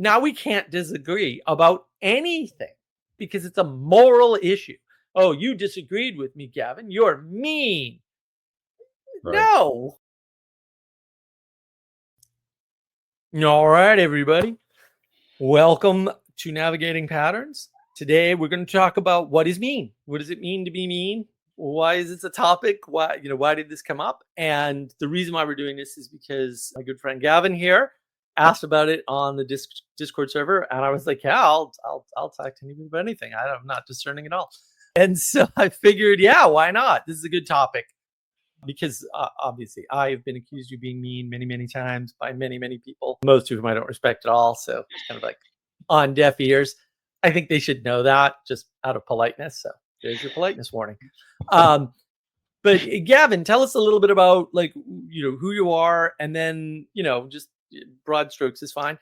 Now we can't disagree about anything because it's a moral issue. Oh, you disagreed with me, Gavin. You're mean. Right. No. All right, everybody. Welcome to Navigating Patterns. Today we're going to talk about what is mean. What does it mean to be mean? Why is this a topic? Why did this come up? And the reason why we're doing this is because my good friend Gavin here asked about it on the Discord server, and I was like, "Yeah, I'll talk to anybody about anything. I'm not discerning at all." And so I figured, yeah, why not? This is a good topic because obviously I've been accused of being mean many, many times by many, many people, most of whom I don't respect at all. So it's kind of like on deaf ears. I think they should know that just out of politeness. So there's your politeness warning. But Gavin, tell us a little bit about who you are, and then just broad strokes is fine.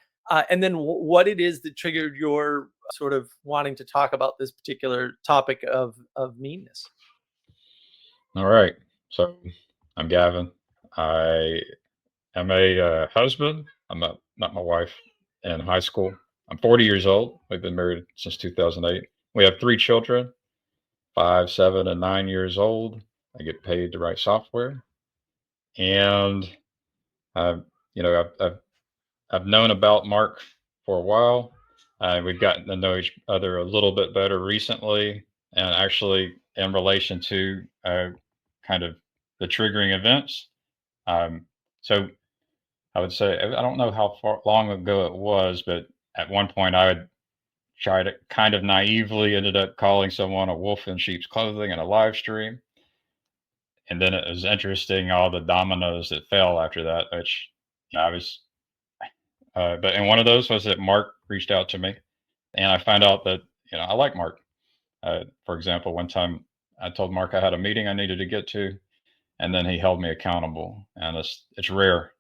And then what it is that triggered your sort of wanting to talk about this particular topic of meanness. All right. So I'm Gavin. I am a husband. I met my wife in high school. I'm 40 years old. We've been married since 2008. We have 3 children, 5, 7, and 9 years old. I get paid to write software, and I've you know I've known about Mark for a while. We've gotten to know each other a little bit better recently, and actually in relation to kind of the triggering events. Um, so I would say I don't know how long ago it was, but at one point I would try to kind of naively ended up calling someone a wolf in sheep's clothing in a live stream, and then it was interesting all the dominoes that fell after that, which I was. But one of those was that Mark reached out to me, and I found out that I like Mark. For example, one time I told Mark I had a meeting I needed to get to, and then he held me accountable. And it's rare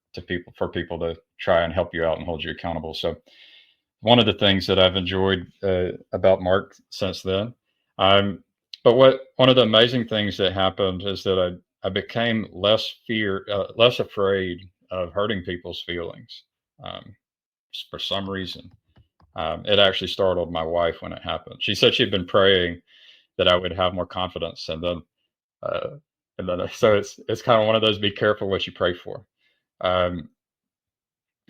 for people to try and help you out and hold you accountable. So one of the things that I've enjoyed about Mark since then. But one of the amazing things that happened is that I became less afraid of hurting people's feelings. Um, for some reason. It actually startled my wife when it happened. She said she'd been praying that I would have more confidence, uh, so it's kind of one of those be careful what you pray for. Um,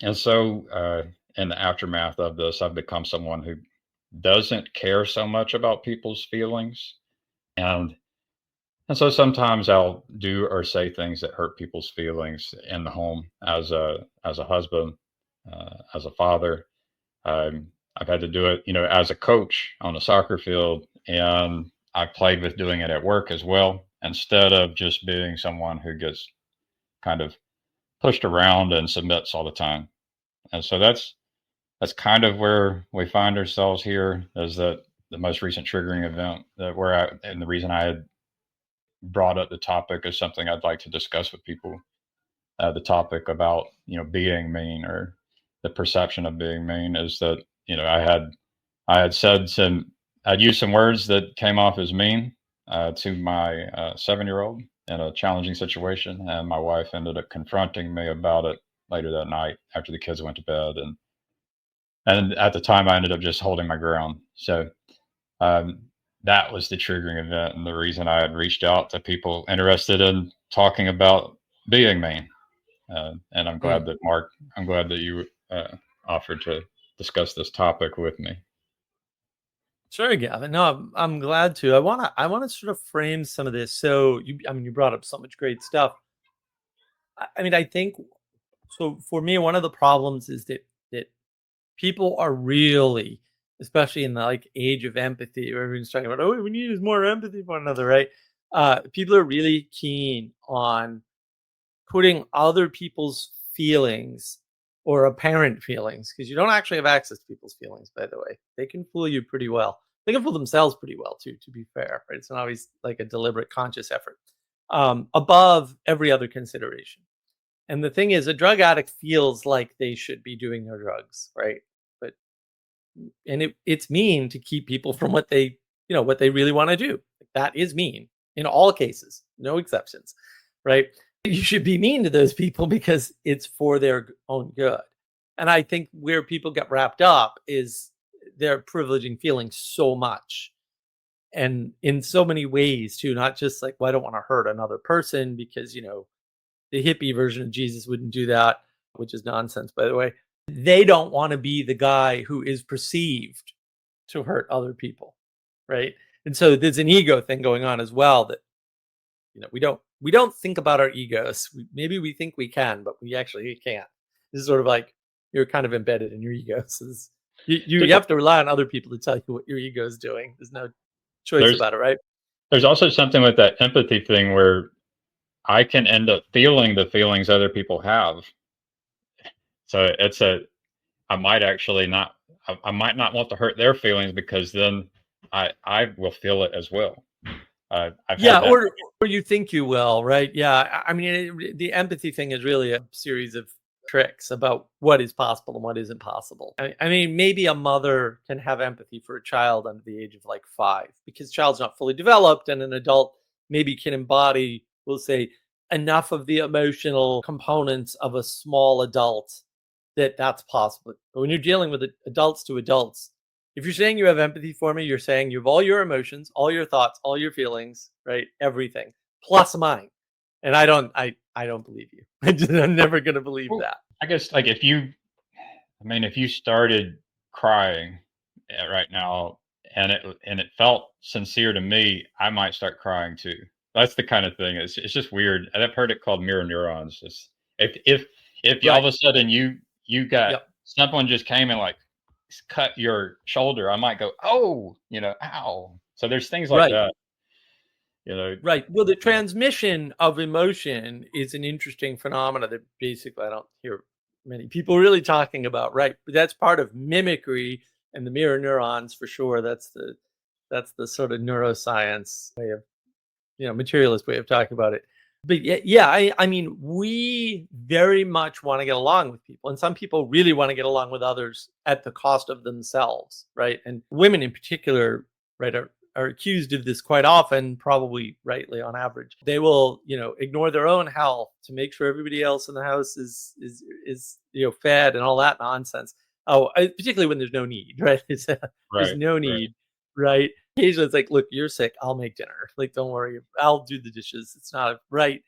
and so in the aftermath of this, I've become someone who doesn't care so much about people's feelings, and so sometimes I'll do or say things that hurt people's feelings in the home as a husband, as a father. I've had to do it, as a coach on a soccer field, and I played with doing it at work as well, instead of just being someone who gets kind of pushed around and submits all the time. And so that's kind of where we find ourselves here. Is that the most recent triggering event that we're at, and the reason I had brought up the topic is something I'd like to discuss with people. The topic about being mean, or the perception of being mean, is that I had said I'd used some words that came off as mean to my 7-year-old in a challenging situation, and my wife ended up confronting me about it later that night after the kids went to bed, and at the time I ended up just holding my ground. So um, that was the triggering event, and the reason I had reached out to people interested in talking about being mean. And I'm glad that you offered to discuss this topic with me. Sure, Gavin. No, I'm glad to. I want to sort of frame some of this. So you brought up so much great stuff. I think so. For me, one of the problems is that people are really, especially in the age of empathy, where everyone's talking about, oh, we need is more empathy for one another, right? People are really keen on putting other people's feelings or apparent feelings, because you don't actually have access to people's feelings, by the way. They can fool you pretty well. They can fool themselves pretty well too, to be fair, right? It's not always like a deliberate conscious effort, above every other consideration. And the thing is, a drug addict feels like they should be doing their drugs, right? But it's mean to keep people from what they really want to do. That is mean in all cases, no exceptions, right? You should be mean to those people because it's for their own good. And I think where people get wrapped up is they're privileging feelings so much and in so many ways too, not just like, well, I don't want to hurt another person because, the hippie version of Jesus wouldn't do that, which is nonsense, by the way. They don't want to be the guy who is perceived to hurt other people, right? And so there's an ego thing going on as well that we don't think about our egos. Maybe we think we can, but we actually can't. This is sort of like you're kind of embedded in your ego. So you have to rely on other people to tell you what your ego is doing. There's no choice There's about it, right? there's also something with that empathy thing where I can end up feeling the feelings other people have. So I might actually not, I might not want to hurt their feelings because then I will feel it as well. I've Yeah, had that. or you think you will, right? Yeah, I mean, the empathy thing is really a series of tricks about what is possible and what isn't possible. I mean, maybe a mother can have empathy for a child under the age of like 5 because child's not fully developed, and an adult maybe can embody, we'll say, enough of the emotional components of a small adult that's possible. But when you're dealing with adults to adults, if you're saying you have empathy for me, you're saying you have all your emotions, all your thoughts, all your feelings, right? Everything plus mine. And I don't believe you. I'm never going to believe Well, that. I guess like if you started crying right now and it felt sincere to me, I might start crying too. That's the kind of thing. It's just weird. And I've heard it called mirror neurons. It's, if all of Right. a sudden you got Yep. someone just came and like cut your shoulder, I might go, oh, ow. So there's things like Right. that. You know, Right. Well, the transmission of emotion is an interesting phenomena that basically I don't hear many people really talking about, right? But that's part of mimicry and the mirror neurons for sure. That's the sort of neuroscience way of materialist way of talking about it. But yeah, I mean, we very much want to get along with people, and some people really want to get along with others at the cost of themselves, right? And women in particular, right, are accused of this quite often, probably rightly on average. They will, ignore their own health to make sure everybody else in the house is fed and all that nonsense. Oh, particularly when there's no need, right? There's right, no right, need, right? Occasionally it's like, look, you're sick, I'll make dinner, like, don't worry, I'll do the dishes. It's not right,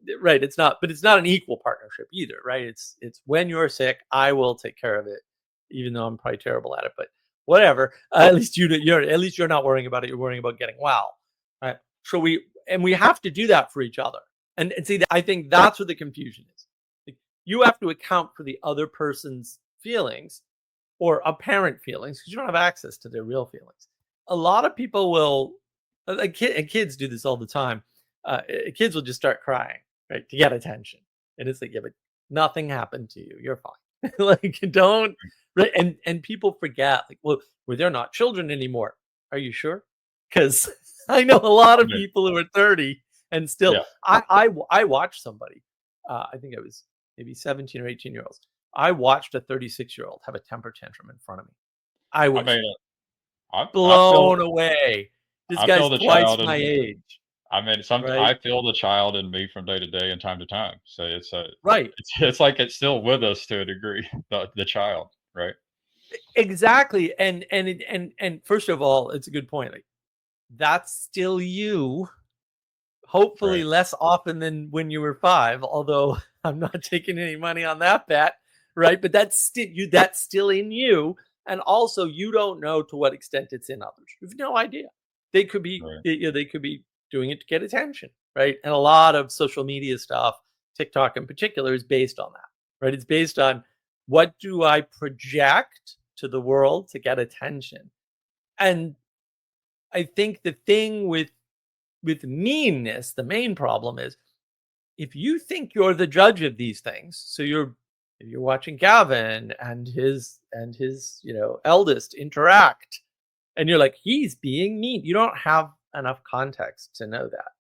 it's not, but it's not an equal partnership either, right? It's when you're sick, I will take care of it, even though I'm probably terrible at it, but whatever. At least you're not worrying about it, you're worrying about getting well, right? So we have to do that for each other. And see, I think that's where the confusion is. Like, you have to account for the other person's feelings or apparent feelings because you don't have access to their real feelings. A lot of people will, and kids do this all the time. Kids will just start crying, right, to get attention, and it's like, yeah, but nothing happened to you. You're fine. Like, don't, right? And people forget, like, well, they're not children anymore. Are you sure? Because I know a lot of yeah, people who are 30 and still. yeah. I watched somebody. I think it was maybe 17 or 18-year-olds. I watched a 36-year-old have a temper tantrum in front of me. I I was mean, blown away. This I feel guy's the twice child my in age, I mean, right? I feel the child in me from day to day and time to time. So Right. it's like it's still with us to a degree, the child, right? Exactly. And first of all, it's a good point. Like, that's still you. Hopefully Right, less often than when you were 5, although I'm not taking any money on that bet, right? But that's still in you. And also you don't know to what extent it's in others. You have no idea. They could be, right, they could be doing it to get attention, right? And a lot of social media stuff, TikTok in particular, is based on that, right? It's based on what do I project to the world to get attention. And I think the thing with meanness, the main problem is if you think you're the judge of these things, so you're watching Gavin and his eldest interact, and you're like, he's being mean. You don't have enough context to know that,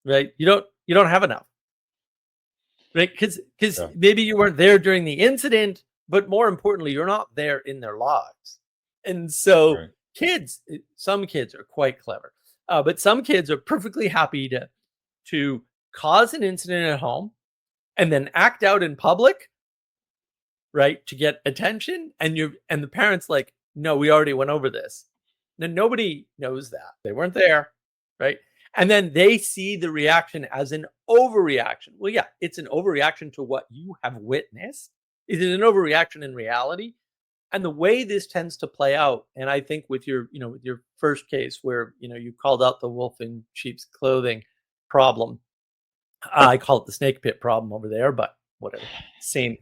right? You don't have enough, right? Because yeah, maybe you weren't there during the incident, but more importantly, you're not there in their lives. And so right. some kids are quite clever, but some kids are perfectly happy to cause an incident at home and then act out in public right, to get attention, and the parents like, no, we already went over this. Then nobody knows that. They weren't there, right? And then they see the reaction as an overreaction. Well, yeah, it's an overreaction to what you have witnessed. Is it an overreaction in reality? And the way this tends to play out, and I think with your, with your first case where, you called out the wolf in sheep's clothing problem. I call it the snake pit problem over there, but whatever. Same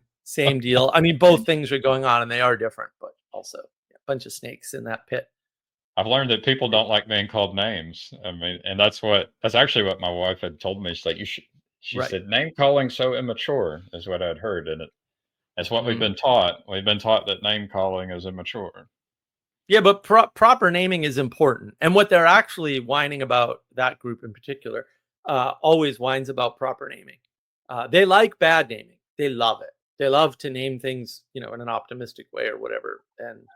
deal. I mean, both things are going on and they are different, but also a bunch of snakes in that pit. I've learned that people Right. don't like being called names. I mean, and that's actually what my wife had told me. She's like, you should. She Right. said, name calling so immature is what I'd heard, and it's what we've Mm. been taught. We've been taught that name calling is immature. Yeah, but proper naming is important. And what they're actually whining about, that group in particular, always whines about proper naming. They like bad naming. They love it. They love to name things, in an optimistic way or whatever. And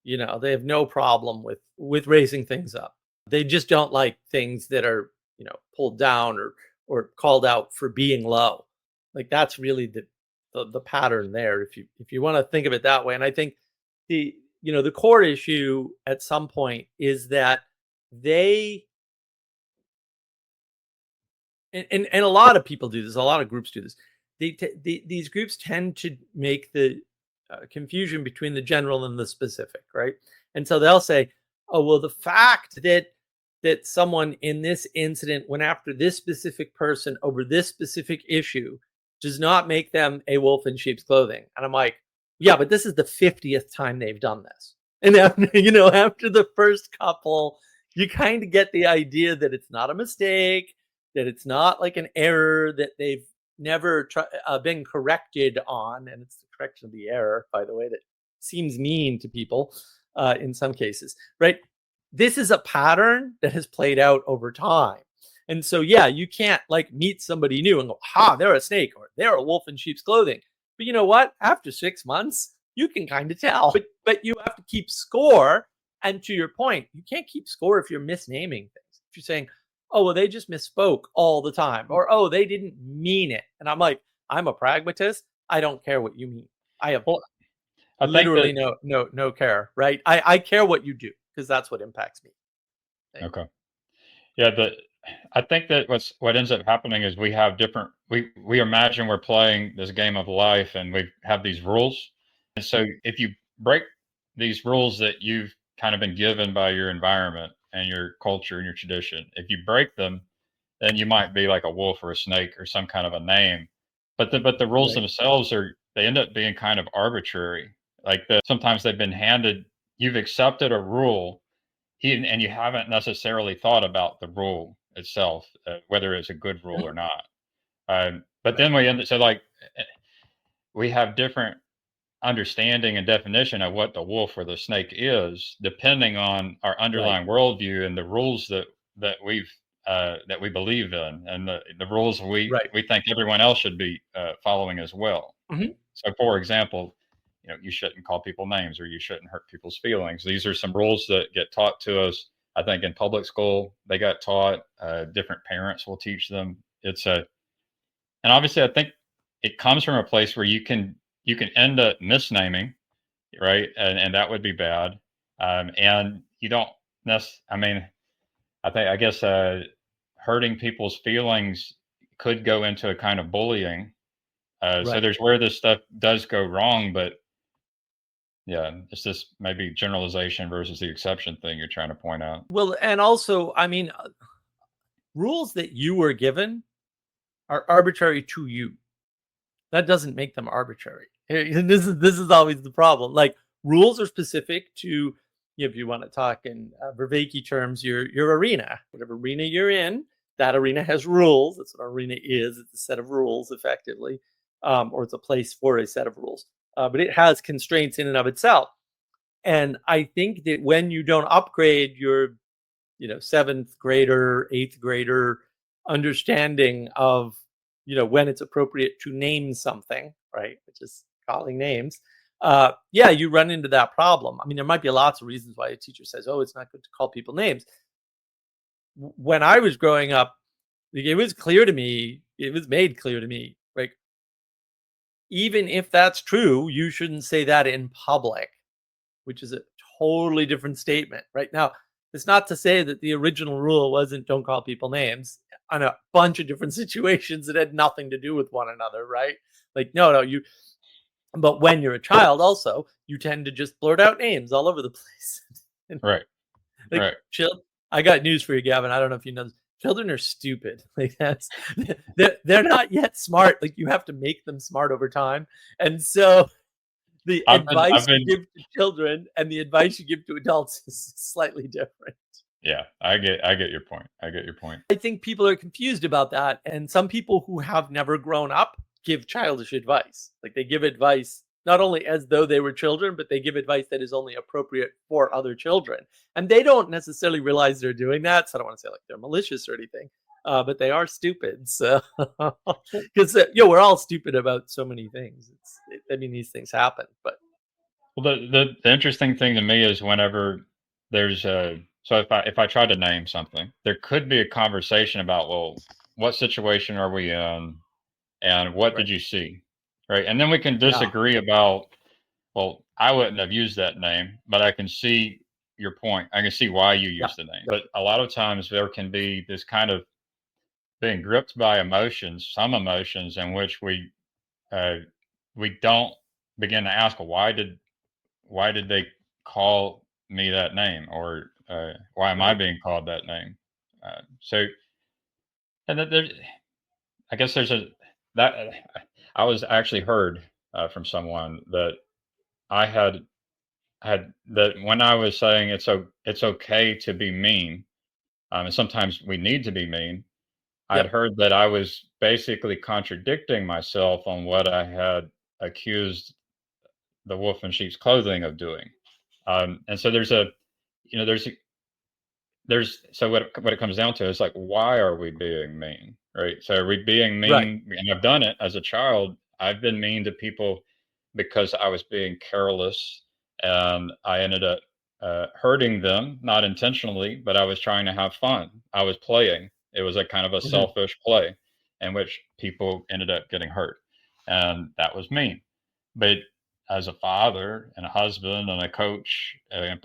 they have no problem with raising things up. They just don't like things that are, pulled down or called out for being low. Like that's really the pattern there, if you want to think of it that way. And I think the core issue at some point is that they and a lot of people do this, a lot of groups do this. These groups tend to make the confusion between the general and the specific, right? And so they'll say, "Oh, well, the fact that someone in this incident went after this specific person over this specific issue does not make them a wolf in sheep's clothing." And I'm like, "Yeah, but this is the 50th time they've done this." And after, after the first couple, you kind of get the idea that it's not a mistake, that it's not like an error that they've never been corrected on, and it's the correction of the error, by the way, that seems mean to people in some cases, right? This is a pattern that has played out over time. And so, yeah, you can't like meet somebody new and go, ha, they're a snake or they're a wolf in sheep's clothing. But you know what? After 6 months, you can kind of tell. But you have to keep score. And to your point, you can't keep score if you're misnaming things. If you're saying, oh, well, they just misspoke all the time, or oh, they didn't mean it. And I'm like, I'm a pragmatist. I don't care what you mean. I have Well, I think literally that no care, right? I care what you do because that's what impacts me. Right? okay. Yeah, I think that what ends up happening is we imagine we're playing this game of life and we have these rules. And so if you break these rules that you've kind of been given by your environment and your culture and your tradition, if you break them, then you might be like a wolf or a snake or some kind of a name. But the rules Right. themselves they end up being kind of arbitrary. Like sometimes they've been handed you've accepted a rule and you haven't necessarily thought about the rule itself, whether it's a good rule or Mhm. not. But Right. then we end up so like we have different understanding and definition of what the wolf or the snake is, depending on our Right. underlying worldview and the rules that we believe in, and the rules Right. we think everyone else should be following as well. Mhm. So, for example, you shouldn't call people names or you shouldn't hurt people's feelings. These are some rules that get taught to us. I think in public school they got taught. Different parents will teach them. And obviously I think it comes from a place where you can end up misnaming, right? And that would be bad. And you don't I mean, I guess hurting people's feelings could go into a kind of bullying. So Right. there's where this stuff does go wrong, but yeah, it's this maybe generalization versus the exception thing you're trying to point out. Well, and also, I mean, rules that you were given are arbitrary to you. That doesn't make them arbitrary. This is always the problem. Like rules are specific to, if you want to talk in Vervaeke terms, your arena, whatever arena you're in. That arena has rules. That's what an arena is. It's a set of rules, effectively, or it's a place for a set of rules. But it has constraints in and of itself. And I think that when you don't upgrade your, seventh grader, eighth grader understanding of, when it's appropriate to name something, right? Which is calling names. Yeah, you run into that problem. I mean, there might be lots of reasons why a teacher says, oh, it's not good to call people names. When I was growing up, like, it was made clear to me, like, even if that's true, you shouldn't say that in public, which is a totally different statement. Right now, it's not to say that the original rule wasn't don't call people names on a bunch of different situations that had nothing to do with one another, right? Like, no, you, but when you're a child, also, you tend to just blurt out names all over the place. And Right. like, Right. I got news for you, Gavin. I don't know if you know this. Children are stupid. Like that's they're not yet smart. Like you have to make them smart over time. And so the I've advice you been give to children and the advice you give to adults is slightly different. Yeah, I get your point. I get your point. I think people are confused about that. And some people who have never grown up give childish advice. Like they give advice not only as though they were children, but they give advice that is only appropriate for other children. And they don't necessarily realize they're doing that. So I don't want to say like they're malicious or anything, but they are stupid. So, because, we're all stupid about so many things. I mean, these things happen, but Well, the interesting thing to me is whenever there's a so if I try to name something, there could be a conversation about, well, what situation are we in, and what right. did you see, right? And then we can Yeah. disagree about, well, I wouldn't have used that name, but I can see your point. I can see why you Yeah. used the name. But a lot of times there can be this kind of being gripped by emotions, some emotions in which uh, we don't begin to ask, well, why did they call me that name, or why am I Right. being called that name? So, and I guess there's a that I was actually heard from someone that I had that when I was saying it's okay to be mean, and sometimes we need to be mean. I had Yep. heard that I was basically contradicting myself on what I had accused the wolf in sheep's clothing of doing. And so you know, there's so what it comes down to is like, why are we being mean, right? So are we being Right. mean? And I've done it as a child. I've been mean to people because I was being careless, and I ended up hurting them, not intentionally, but I was trying to have fun. I was playing. It was a kind of a Mhm. selfish play in which people ended up getting hurt, and that was mean. But as a father and a husband and a coach,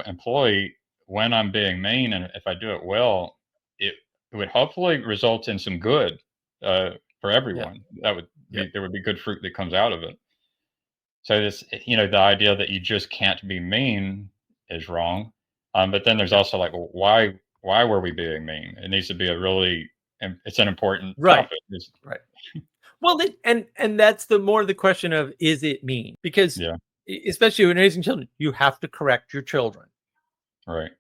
employee, when I'm being mean, and if I do it well, it would hopefully result in some good for Yeah. everyone. Yep. There would be good fruit that comes out of it. So the idea that you just can't be mean is wrong. But then there's Yeah. also like, well, why were we being mean? It needs to be it's an important Right. topic. Right. Well, and that's the more the question of is it mean? Because Yeah, especially when raising children, you have to correct your children. right.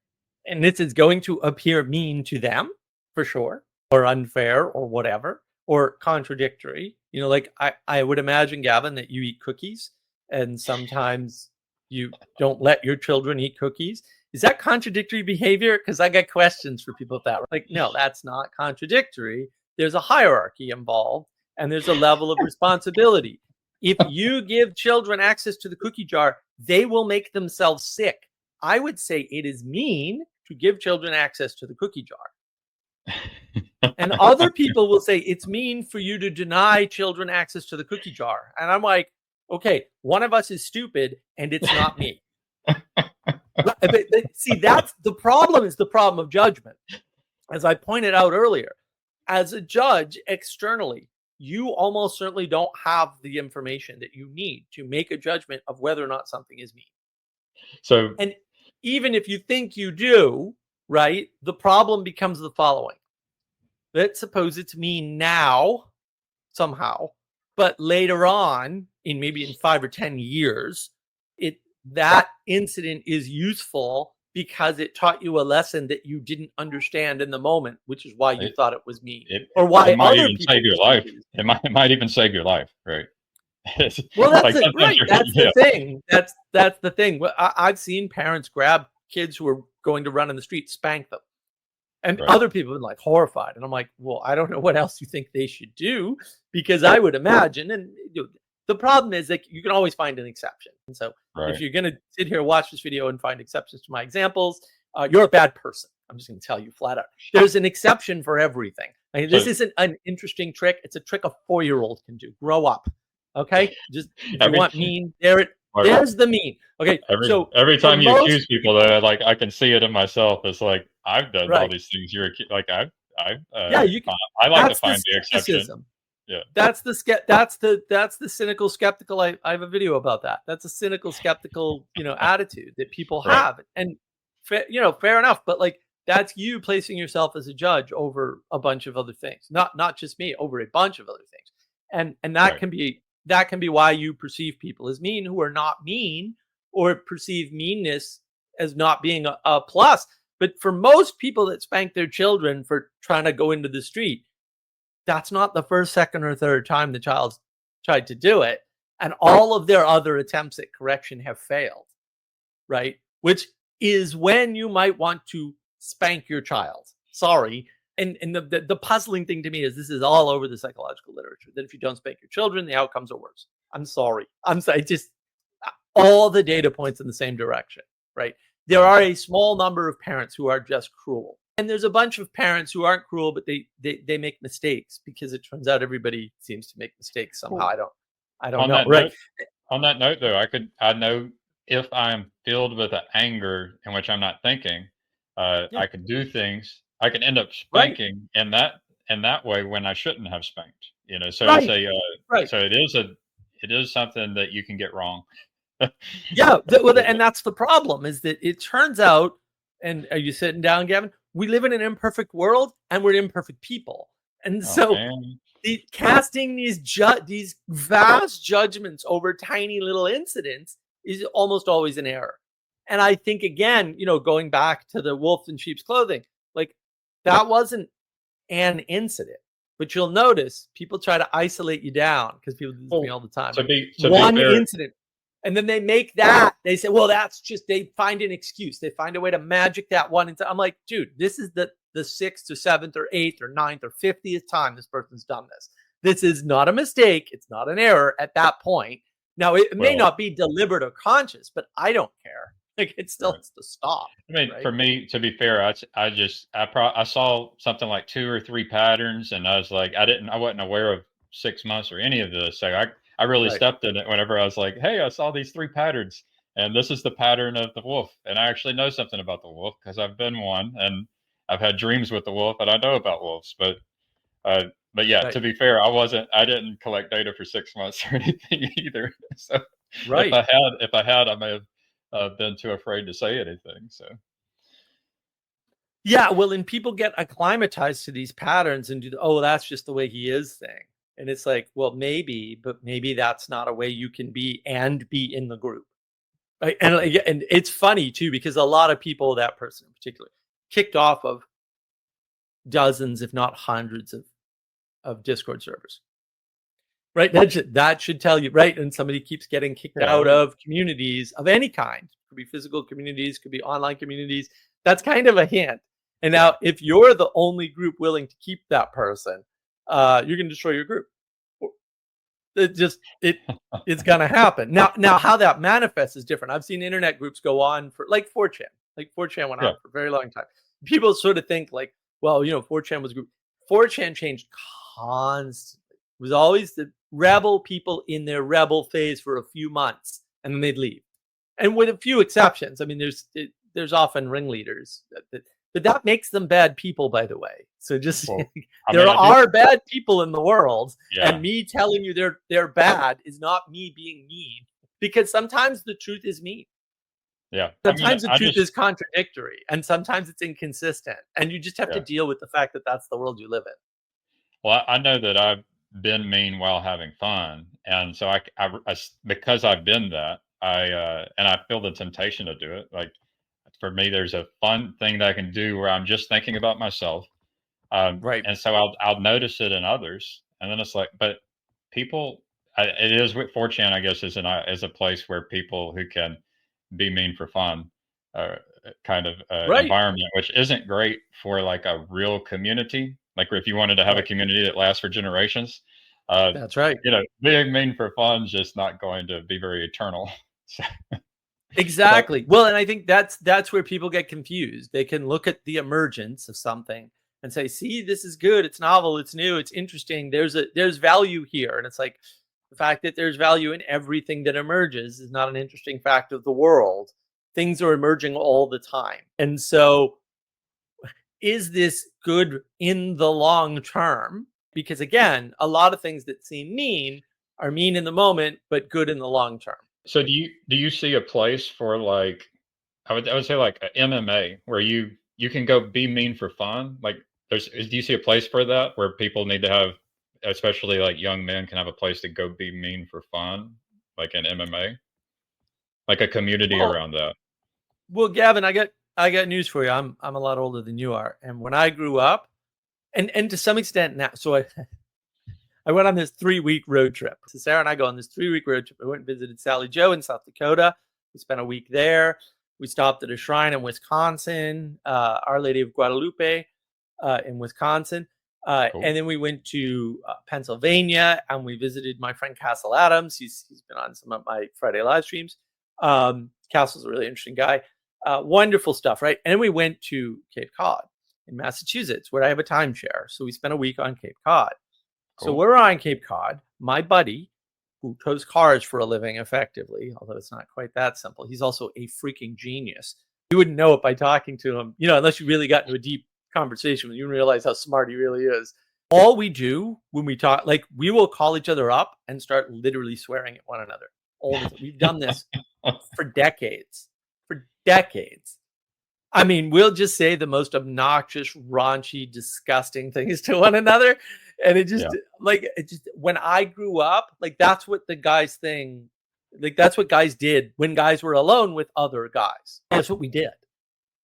And this is going to appear mean to them for sure, or unfair, or whatever, or contradictory. Like I would imagine, Gavin, that you eat cookies and sometimes you don't let your children eat cookies. Is that contradictory behavior? Because I got questions for people with that. Like, no, that's not contradictory. There's a hierarchy involved and there's a level of responsibility. If you give children access to the cookie jar, they will make themselves sick. I would say it is mean to give children access to the cookie jar. And other people will say it's mean for you to deny children access to the cookie jar. And I'm like, okay, one of us is stupid and it's not me. But see, that's the problem, is the problem of judgment. As I pointed out earlier, as a judge externally, you almost certainly don't have the information that you need to make a judgment of whether or not something is mean. So And even if you think you do, right, the problem becomes the following. Let's suppose it's mean now, somehow, but later on, maybe in 5 or 10 years, that incident is useful because it taught you a lesson that you didn't understand in the moment, which is why you it thought it was mean, it, or it why might other even people save your perceived life. it as mean. It might even save your life, right? It's Well, that's like it, sometimes right? you're That's the yeah, thing. That's the thing. I've seen parents grab kids who are going to run in the street, spank them. And right, other people have been like horrified. And I'm like, well, I don't know what else you think they should do, because I would imagine. And the problem is that you can always find an exception. And so if right. you're going to sit here, watch this video and find exceptions to my examples, you're a bad person. I'm just going to tell you flat out. There's an exception for everything. This So isn't an interesting trick. It's a trick a 4-year-old can do. Grow up. Okay, just if you every want mean, there it or there's the mean. Okay, so every for time you most accuse people, though, like I can see it in myself. It's like I've done all right, these things. Like I've yeah, you can. I like to That's the find the exception. skepticism. Yeah, That's the cynical skeptical. I have a video about that. That's a cynical skeptical, attitude that people right, have, and fair enough. But like that's you placing yourself as a judge over a bunch of other things, not just me, over a bunch of other things, and right, that can be why you perceive people as mean who are not mean, or perceive meanness as not being a plus. But for most people that spank their children for trying to go into the street, that's not the first, second, or third time the child's tried to do it. And all of their other attempts at correction have failed, right? Which is when you might want to spank your child. Sorry. And the puzzling thing to me is this is all over the psychological literature that if you don't spank your children, the outcomes are worse. I'm sorry. I'm sorry. Just all the data points in the same direction, right? There right. are a small number of parents who are just cruel. And there's a bunch of parents who aren't cruel, but they make mistakes because it turns out everybody seems to make mistakes somehow. Well, I don't on know. that Right. note, on that note, though, I know if I'm filled with an anger in which I'm not thinking, Yeah. I could do things. I can end up Right. spanking in that way when I shouldn't have spanked. You know, so it's Right. a Right. so it is something that you can get wrong. Yeah. And Absolutely. that's the problem is that it turns out, and are you sitting down, Gavin? We live in an imperfect world and we're imperfect people. And Oh so man, casting these vast judgments over tiny little incidents is almost always an error. And I think again, going back to the wolf in sheep's clothing, like that wasn't an incident. But you'll notice people try to isolate you down because people do this to me well, all the time. to Like be one fair, incident. And then they make that, they say, well, that's just, they find an excuse. They find a way to magic that one into. I'm like, dude, this is the sixth or seventh or eighth or ninth or 50th time this person's done this. This is not a mistake. It's not an error at that point. Now, it may well, not be deliberate or conscious, but I don't care. Like it still right. has to stop, I mean, right? for me, to be fair, I saw something like 2 or 3 patterns, and I was like, I wasn't aware of 6 months or any of this. So I really Right, stepped in it whenever I was like, "Hey, I saw these 3 patterns, and this is the pattern of the wolf." And I actually know something about the wolf because I've been one, and I've had dreams with the wolf, and I know about wolves. But yeah, right, to be fair, I didn't collect data for 6 months or anything either. So right. if I had, I may have been too afraid to say anything. So. Yeah, well, and people get acclimatized to these patterns and do the, oh, that's just the way he is thing. And it's like, well, maybe, but maybe that's not a way you can be and be in the group. Right. And it's funny too, because a lot of people, that person in particular, kicked off of dozens, if not hundreds of Discord servers. Right. That should tell you, right? And somebody keeps getting kicked Yeah, out well, of communities of any kind. Could be physical communities, could be online communities. That's kind of a hint. And yeah, now, if you're the only group willing to keep that person, you're going to destroy your group. It's gonna happen. Now how that manifests is different. I've seen internet groups go on for like 4chan. Like 4chan went yeah, on for a very long time. People sort of think like, well, 4chan was group. 4chan changed constantly. It was always the rebel people in their rebel phase for a few months, and then they'd leave. And with a few exceptions, I mean, there's often ringleaders, but that makes them bad people, by the way. So just well, I there mean, I do are bad people in the world, and yeah, me telling you they're bad is not me being mean, because sometimes the truth is mean. yeah. I mean, Sometimes the I truth just is contradictory, and sometimes it's inconsistent, and you just have to yeah. deal with the fact that that's the world you live in. Well, I know that I've been mean while having fun, and so because I've been that, and I feel the temptation to do it. Like, for me, there's a fun thing that I can do where I'm just thinking about myself, Right. and so I'll notice it in others, and then it's like, but people, it is with 4chan, I guess, is a place where people who can be mean for fun, uh, kind of Right. environment, which isn't great for like a real community. Like if you wanted to have a Right. community that lasts for generations, uh, That's right. being mean for fun is just not going to be very eternal. So, but Exactly. Well, and I think that's where people get confused. They can look at the emergence of something and say, "See, this is good. It's novel. It's new. It's interesting. There's value here." And it's like, The fact that there's value in everything that emerges is not an interesting fact of the world. Things are emerging all the time. And so, is this good in the long term? Because again, a lot of things that seem mean are mean in the moment, but good in the long term. So do you see a place for like I would say like a MMA where you can go be mean for fun? Like do you see a place for that where people need to have, especially like young men can have a place to go be mean for fun, like in MMA, like a community Well, around that. Gavin, I got news for you. I'm a lot older than you are, and when I grew up, and to some extent now, so I went on this 3-week road trip. So Sarah and I go on this 3-week road trip. We went and visited Sally Joe in South Dakota. We spent a week there. We stopped at a shrine in Wisconsin, Our Lady of Guadalupe in Wisconsin. Cool. And then we went to Pennsylvania and we visited my friend Castle Adams. He's been on some of my Friday live streams. Castle's a really interesting guy. Wonderful stuff, right? And then we went to Cape Cod in Massachusetts, where I have a timeshare. So we spent a week on Cape Cod. So Cool. we're on Cape Cod. My buddy, who tows cars for a living effectively, although it's not quite that simple, he's also a freaking genius. You wouldn't know it by talking to him, unless you really got into a deep conversation when you realize how smart he really is. All we do when we talk, like we will call each other up and start literally swearing at one another. All the time. We've done this for decades. For decades. I mean, we'll just say the most obnoxious, raunchy, disgusting things to one another. And it just when I grew up, like that's what the guys thing, like that's what guys did when guys were alone with other guys. That's what we did.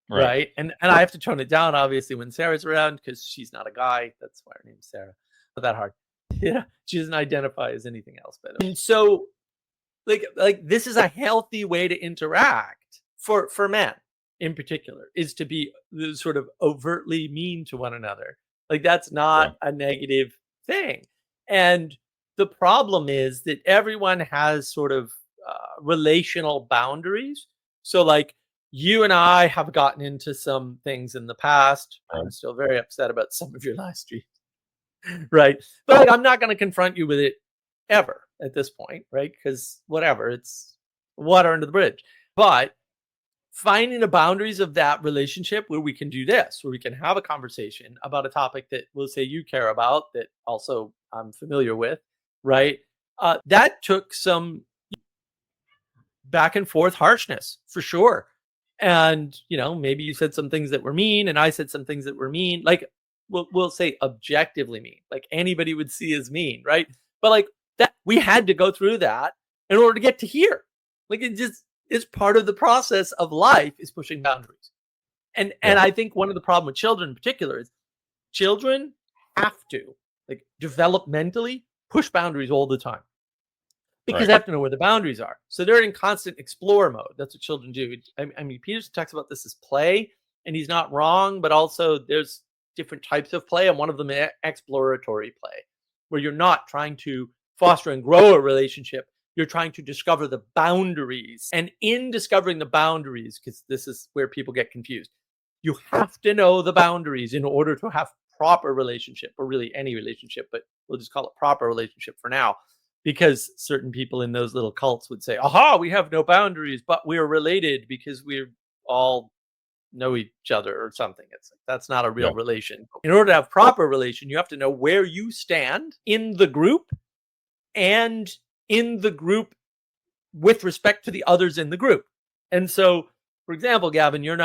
Right. Right. And I have to tone it down, obviously, when Sarah's around because she's not a guy. That's why her name's Sarah. Not that hard. Yeah. She doesn't identify as anything else. But and so like this is a healthy way to interact for men in particular, is to be sort of overtly mean to one another. Like that's Yeah. not a negative thing. And the problem is that everyone has sort of relational boundaries. So like you and I have gotten into some things in the past. Right. I'm still very upset about some of your live streams. Right. But like I'm not going to confront you with it ever at this point, right? Because whatever, it's water under the bridge. But finding the boundaries of that relationship where we can do this, where we can have a conversation about a topic that we'll say you care about, that also I'm familiar with, right? That took some back and forth harshness for sure. And, maybe you said some things that were mean and I said some things that were mean, like we'll say objectively mean, like anybody would see as mean, right? But like that, we had to go through that in order to get to here. Like it just is part of the process of life, is pushing boundaries. And Yeah. I think one of the problem with children in particular is children have to like developmentally push boundaries all the time because Right. they have to know where the boundaries are. So they're in constant explore mode. That's what children do. I mean, Peterson talks about this as play, and he's not wrong, but also there's different types of play, and one of them is exploratory play, where you're not trying to foster and grow a relationship. You're trying to discover the boundaries. And in discovering the boundaries, because this is where people get confused, you have to know the boundaries in order to have proper relationship, or really any relationship, but we'll just call it proper relationship for now. Because certain people in those little cults would say, aha, we have no boundaries, but we're related because we're all know each other or something. It's like, that's not a real Yeah. relation. In order to have proper relation, you have to know where you stand in the group and in the group with respect to the others in the group. And so, for example, Gavin, you're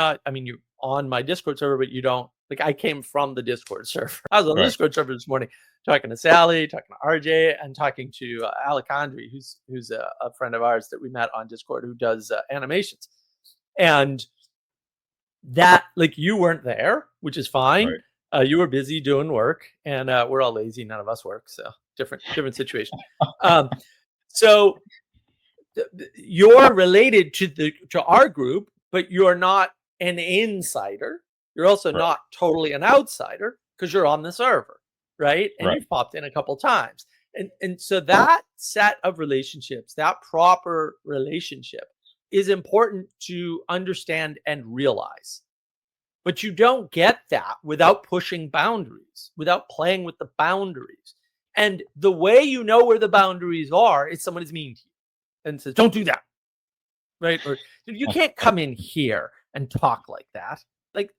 on my Discord server, but you don't, like I came from the Discord server. I was on the Right. Discord server this morning talking to Sally, talking to RJ, and talking to Alejandri, who's a friend of ours that we met on Discord who does animations. And that, like, you weren't there, which is fine. Right. You were busy doing work, and we're all lazy. None of us work, so different situation. So you're related to our group, but you're not an insider. You're also Right. not totally an outsider because you're on the server, right? And Right. you've popped in a couple times. And so that set of relationships, that proper relationship, is important to understand and realize. But you don't get that without pushing boundaries, without playing with the boundaries. And the way you know where the boundaries are is someone is mean to you and says, don't do that. Right. Or you can't come in here and talk like that. Like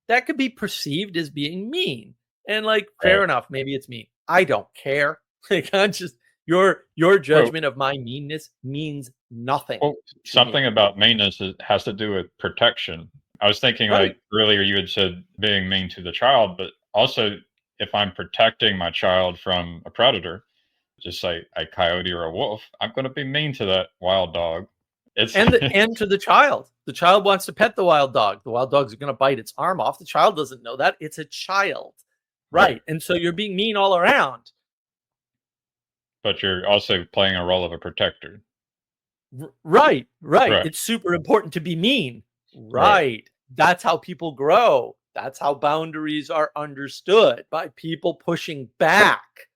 that could be perceived as being mean. And like, fair Right. enough, maybe it's mean. I don't care. Like I'm just your Well, judgment of my meanness means nothing well, to something me. about meanness has to do with protection. I was thinking, Right. like earlier, you had said being mean to the child, but also if I'm protecting my child from a predator, just like a coyote or a wolf, I'm going to be mean to that wild dog. It's And to the child. The child wants to pet the wild dog. The wild dog's going to bite its arm off. The child doesn't know that. It's a child. right, Right. And so you're being mean all around. but you're also playing a role of a protector. Right. Right. Right, It's super important to be mean. right. Right. That's how people grow. That's how boundaries are understood by people pushing back. Yeah,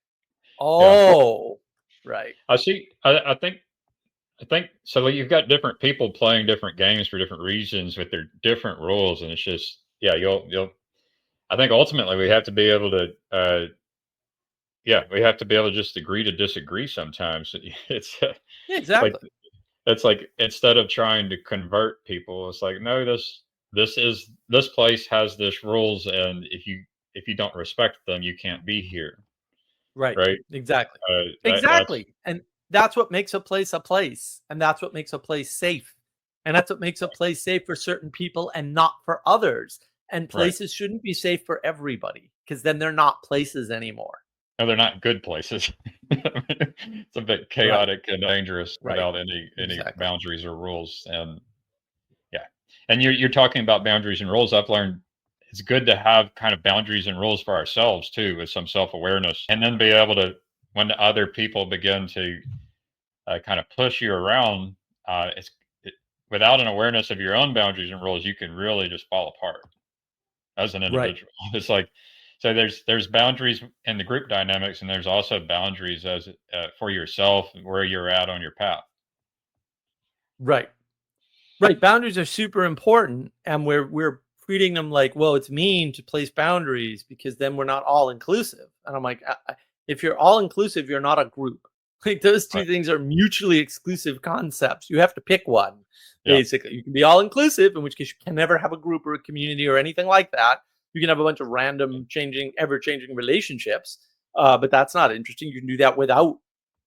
Oh, right. I see. I think so. Like, you've got different people playing different games for different reasons with their different rules, and it's just yeah. You'll. I think ultimately we have to be able to. Yeah, we have to be able to just agree to disagree sometimes. It's Yeah, like exactly. it's like instead of trying to convert people, it's like no, this place has this rules, and if you don't respect them, you can't be here, Right. right? Exactly. That's Exactly. And that's what makes a place a place. And that's what makes a place safe. And that's what makes a place safe for certain people and not for others. And right. places shouldn't be safe for everybody because then they're not places anymore. No, they're not good places. It's a bit Right. chaotic and dangerous Right. without any Exactly. boundaries or rules. And yeah, and you're talking about boundaries and rules. I've learned it's good to have kind of boundaries and rules for ourselves too, with some self awareness, and then be able to when other people begin to kind of push you around, it's it, without an awareness of your own boundaries and rules, you can really just fall apart as an Right. individual. It's like so there's boundaries in the group dynamics, and there's also boundaries as for yourself and where you're at on your path. Right. Right, boundaries are super important, and we're treating them like, well, it's mean to place boundaries because then we're not all inclusive. And I'm like, if you're all inclusive, you're not a group. Like those two Right. things are mutually exclusive concepts. You have to pick one. Yeah. Basically, you can be all inclusive, in which case you can never have a group or a community or anything like that. You can have a bunch of random, changing, ever changing relationships, but that's not interesting. You can do that without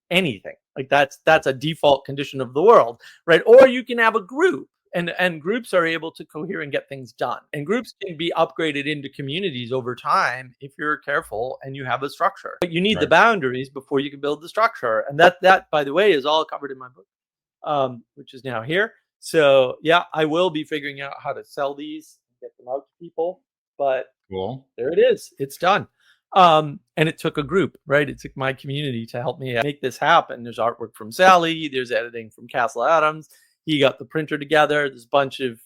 anything. Like that's a default condition of the world, right? Or you can have a group, and groups are able to cohere and get things done. And groups can be upgraded into communities over time if you're careful and you have a structure. But you need the Right. boundaries before you can build the structure. And that by the way is all covered in my book, which is now here. So yeah, I will be figuring out how to sell these, get them out to people. But Cool. there it is. It's done. And it took a group, right? It took my community to help me make this happen. There's artwork from Sally. There's editing from Castle Adams. He got the printer together. There's a bunch of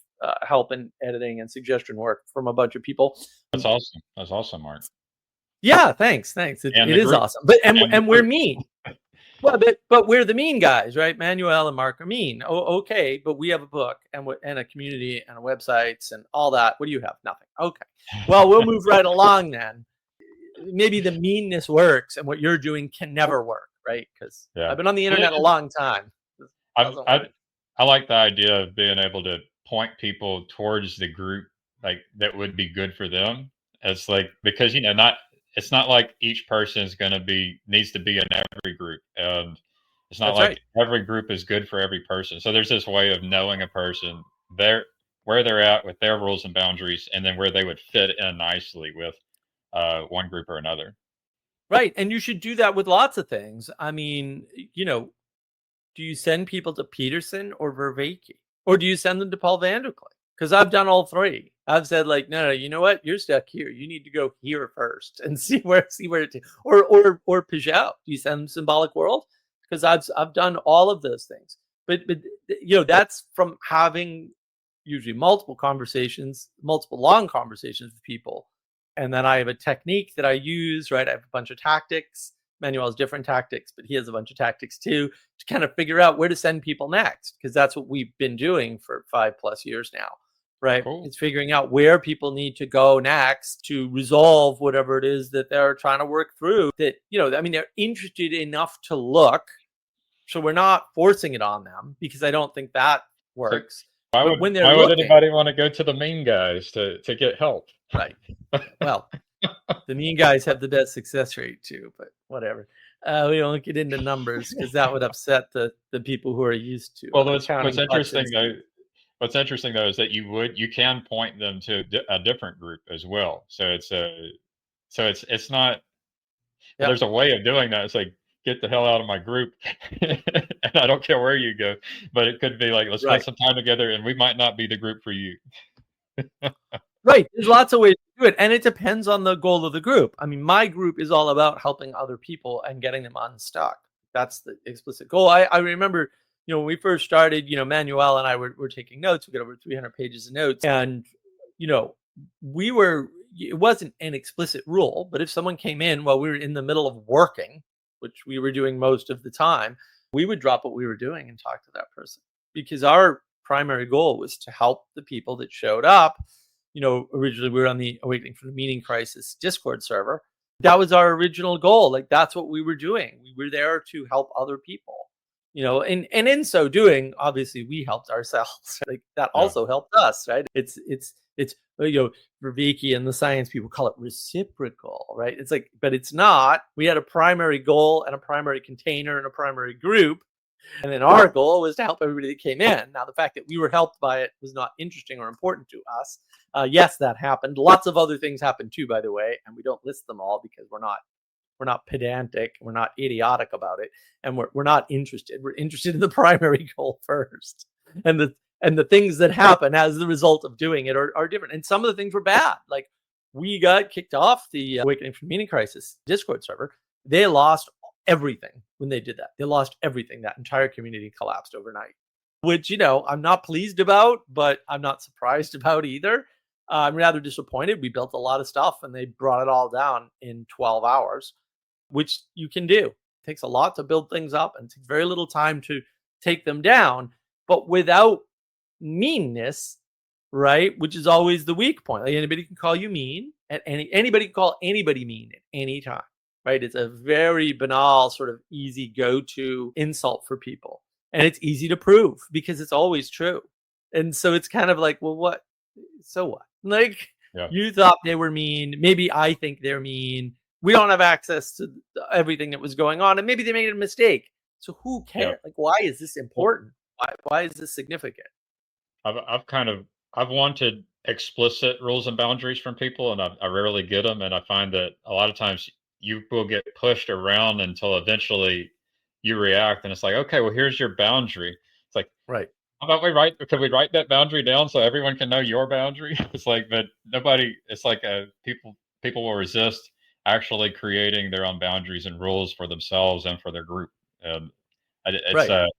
help and editing and suggestion work from a bunch of people. That's awesome. That's awesome, Mark. Yeah, thanks. It, And it the is group. awesome. But And the and we're group. mean. Well, but we're the mean guys, right? Manuel and Mark are mean. Oh, okay, but we have a book and a community and websites and all that. What do you have? Nothing. Okay. Well, we'll move right along then. Maybe the meanness works and what you're doing can never work, right? Because Yeah. I've been on the Well, internet a long time. It I've, doesn't I work. I like the idea of being able to point people towards the group like that would be good for them. It's like because not it's not like each person is going to be needs to be in every group, and it's not That's like right. every group is good for every person. So there's this way of knowing a person their where they're at with their rules and boundaries, and then where they would fit in nicely with one group or another. Right. And you should do that with lots of things. I mean, you know, do you send people to Peterson or Vervaeke? Or do you send them to Paul Vanderklay? Because I've done all three. I've said like, no, you know what? You're stuck here. You need to go here first and see where it or Peugeot. Do you send them Symbolic World? Because I've done all of those things. But that's from having usually multiple conversations, multiple long conversations with people. And then I have a technique that I use, right? I have a bunch of tactics. Manuel has different tactics, but he has a bunch of tactics too to kind of figure out where to send people next, because that's what we've been doing for 5+ years now. right? Cool. It's figuring out where people need to go next to resolve whatever it is that they're trying to work through. That, I mean, they're interested enough to look. So we're not forcing it on them, because I don't think that So works. But when they're why would looking, anybody want to go to the mean guys to get help? right? Well, the mean guys have the best success rate too, but whatever. We don't get into numbers because that would upset the people who are used to Well, that's counting butts and seats. what's interesting though is that you can point them to a different group as well. So it's not, well, Yeah, there's a way of doing that. It's like, get the hell out of my group, and I don't care where you go. But it could be like, let's spend right. some time together, and we might not be the group for you. Right. There's lots of ways to do it. And it depends on the goal of the group. I mean, my group is all about helping other people and getting them unstuck. That's the explicit goal. I remember, when we first started, Manuel and I were taking notes. We got over 300 pages of notes. And, you know, it wasn't an explicit rule, but if someone came in while we were in the middle of working, which we were doing most of the time, we would drop what we were doing and talk to that person, because our primary goal was to help the people that showed up. Originally we were on the Awakening from the Meaning Crisis Discord server. That was our original goal. Like, that's what we were doing. We were there to help other people. And in so doing, obviously we helped ourselves. Like, that Yeah, also helped us, right? It's for Vicky and the science people call it reciprocal, right? It's like, but it's not. We had a primary goal and a primary container and a primary group. And then our goal was to help everybody that came in. Now, the fact that we were helped by it was not interesting or important to us. Yes, that happened. Lots of other things happened too, by the way, and we don't list them all because we're not pedantic, we're not idiotic about it, and we're not interested. We're interested in the primary goal first, and the things that happen as the result of doing it are different. And some of the things were bad. Like, we got kicked off the Awakening from Meaning Crisis Discord server. They lost everything when they did that. They lost everything. That entire community collapsed overnight, which, I'm not pleased about, but I'm not surprised about either. I'm rather disappointed. We built a lot of stuff and they brought it all down in 12 hours, which you can do. It takes a lot to build things up and it takes very little time to take them down, but without meanness, right? Which is always the weak point. Like, anybody can call you mean at anybody can call anybody mean at any time, right? It's a very banal, sort of easy go-to insult for people. And it's easy to prove because it's always true. And so it's kind of like, well, what? So what? Like, yeah, you thought they were mean. Maybe I think they're mean. We don't have access to everything that was going on. And maybe they made a mistake. So who yeah. cares? Like, why is this Well, important? Why is this significant? I've kind of I've wanted explicit rules and boundaries from people, and I rarely get them. And I find that a lot of times you will get pushed around until eventually you react, and it's like, okay, well, here's your boundary. It's like, Right. how about we write? Can we write that boundary down so everyone can know your boundary? It's like, but nobody. It's like people will resist actually creating their own boundaries and rules for themselves and for their group. And it's Right.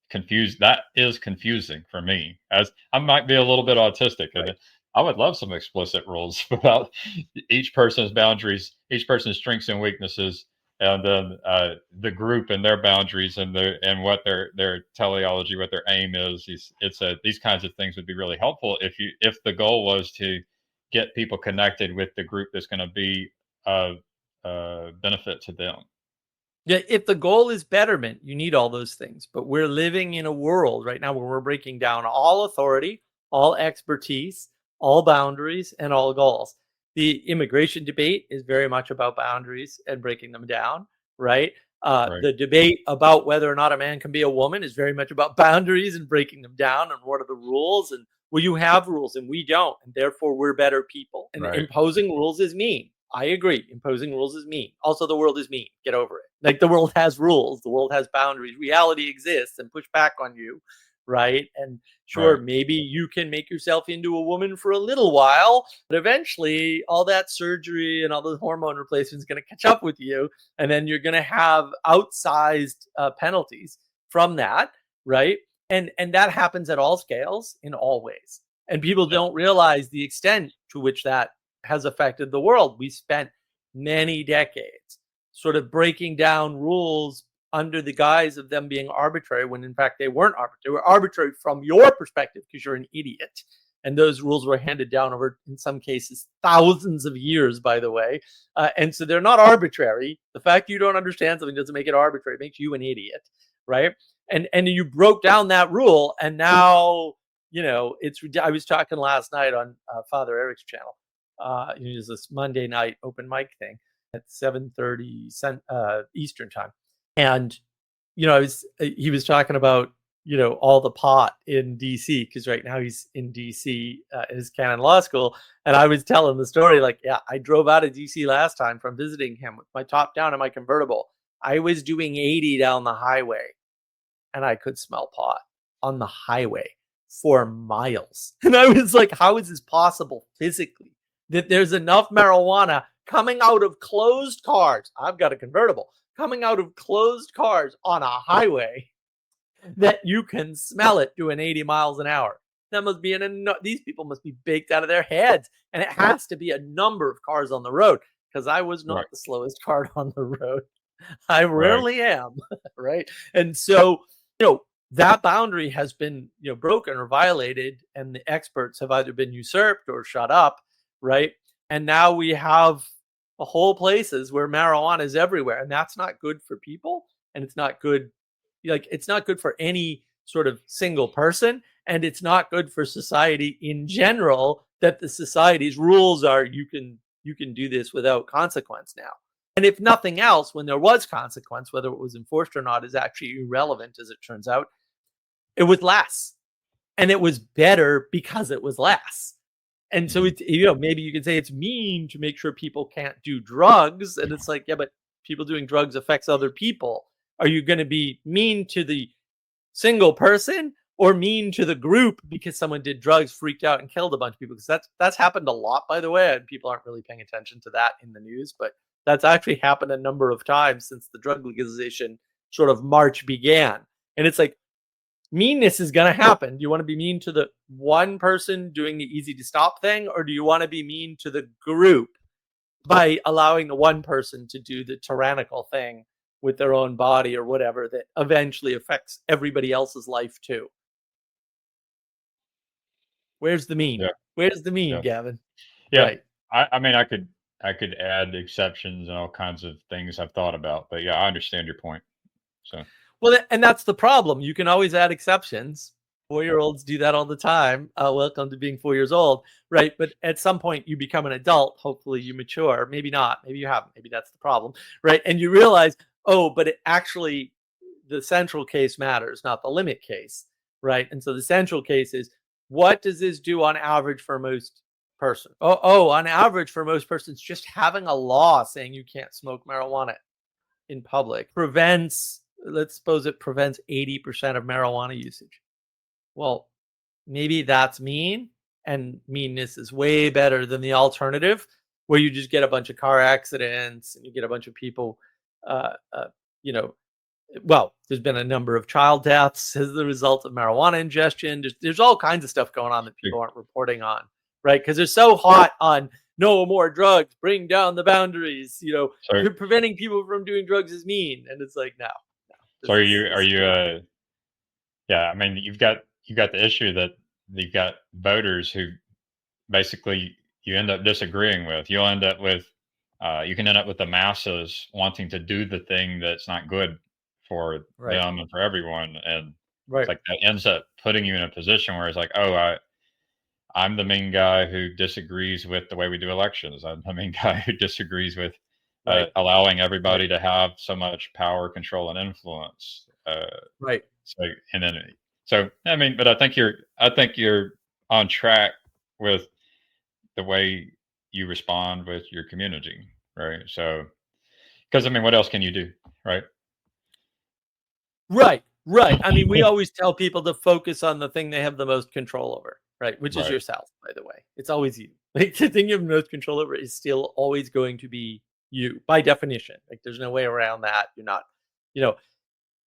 confused. That is confusing for me, as I might be a little bit autistic, Right. and I would love some explicit rules about each person's boundaries, each person's strengths and weaknesses, and then the group and their boundaries and what their teleology, what their aim is. These kinds of things would be really helpful if the goal was to get people connected with the group that's going to be a benefit to them. Yeah, if the goal is betterment, you need all those things. But we're living in a world right now where we're breaking down all authority, all expertise, all boundaries, and all goals. The immigration debate is very much about boundaries and breaking them down, right? Right. The debate about whether or not a man can be a woman is very much about boundaries and breaking them down and what are the rules. And, well, you have rules and we don't, and therefore we're better people. And Right. imposing rules is mean. I agree. Imposing rules is mean. Also, the world is mean. Get over it. Like, the world has rules. The world has boundaries. Reality exists and push back on you, right? And sure, Right. maybe you can make yourself into a woman for a little while, but eventually all that surgery and all the hormone replacement is going to catch up with you. And then you're going to have outsized penalties from that, right? And that happens at all scales in all ways. And people Yeah. don't realize the extent to which that has affected the world. We spent many decades sort of breaking down rules under the guise of them being arbitrary, when in fact they weren't arbitrary. They were arbitrary from your perspective because you're an idiot, And those rules were handed down over, in some cases, thousands of years, by the way. And so they're not arbitrary. The fact you don't understand something doesn't make it arbitrary. It makes you an idiot, right? And you broke down that rule, and now it's. I was talking last night on Father Eric's channel. There's this Monday night open mic thing at 7:30 Eastern time, and he was talking about all the pot in DC, because right now he's in DC in his canon law school, and I was telling the story like, yeah, I drove out of DC last time from visiting him with my top down and my convertible. I was doing 80 down the highway, and I could smell pot on the highway for miles. And I was like, how is this possible physically? That there's enough marijuana coming out of closed cars. I've got a convertible coming out of closed cars on a highway that you can smell it doing 80 miles an hour. That must be these people must be baked out of their heads. And it has to be a number of cars on the road, because I was not the slowest car on the road. I rarely am, right? And so, that boundary has been, broken or violated, and the experts have either been usurped or shut up, right? And now we have whole places where marijuana is everywhere, and that's not good for people, and it's not good. It's not good for any sort of single person, and it's not good for society in general, that the society's rules are you can do this without consequence now. And if nothing else, when there was consequence, whether it was enforced or not is actually irrelevant, as it turns out. It was less, and it was better because it was less. And so it's, maybe you could say it's mean to make sure people can't do drugs. And it's like, yeah, but people doing drugs affects other people. Are you going to be mean to the single person or mean to the group because someone did drugs, freaked out, and killed a bunch of people? Because that's happened a lot, by the way, and people aren't really paying attention to that in the news. But that's actually happened a number of times since the drug legalization sort of march began. And it's like, meanness is going to happen. Do you want to be mean to the one person doing the easy to stop thing, or do you want to be mean to the group by allowing the one person to do the tyrannical thing with their own body or whatever that eventually affects everybody else's life too? Where's the mean? Yeah. Where's the mean, Yeah. Gavin? Yeah. Right. I mean, I could add exceptions and all kinds of things I've thought about, but yeah, I understand your point. So Well, and that's the problem. You can always add exceptions. 4-year-olds do that all the time. Welcome to being 4 years old, right? But at some point, you become an adult. Hopefully, you mature. Maybe not. Maybe you haven't. Maybe that's the problem, right? And you realize, oh, but it actually, the central case matters, not the limit case, right? And so the central case is, what does this do on average for most persons? On average for most persons, just having a law saying you can't smoke marijuana in public prevents, let's suppose it prevents 80% of marijuana usage. Well, maybe that's mean, and meanness is way better than the alternative, where you just get a bunch of car accidents and you get a bunch of people, uh, uh, you know, well, there's been a number of child deaths as the result of marijuana ingestion. There's all kinds of stuff going on that people aren't reporting on, right? Because they're so hot on no more drugs, bring down the boundaries. so Preventing people from doing drugs is mean, and it's like, no. so are you yeah, I mean, you've got the issue that you've got voters who basically you end up disagreeing with. You'll end up with you can end up with the masses wanting to do the thing that's not good for Right, them and for everyone, and it's right, like that ends up putting you in a position where it's like, oh, I'm the main guy who disagrees with the way we do elections. I'm the main guy who disagrees with right, allowing right, everybody to have so much power, control, and influence. right. So and then so I mean, but I think you're on track with the way you respond with your community, right? So because I mean, what else can you do, right? Right, right. I mean, we always tell people to focus on the thing they have the most control over, right? Which is Right. yourself, by the way. It's always you. Like, the thing you have most control over is still always going to be you, by definition. Like, there's no way around that. You're not, you know,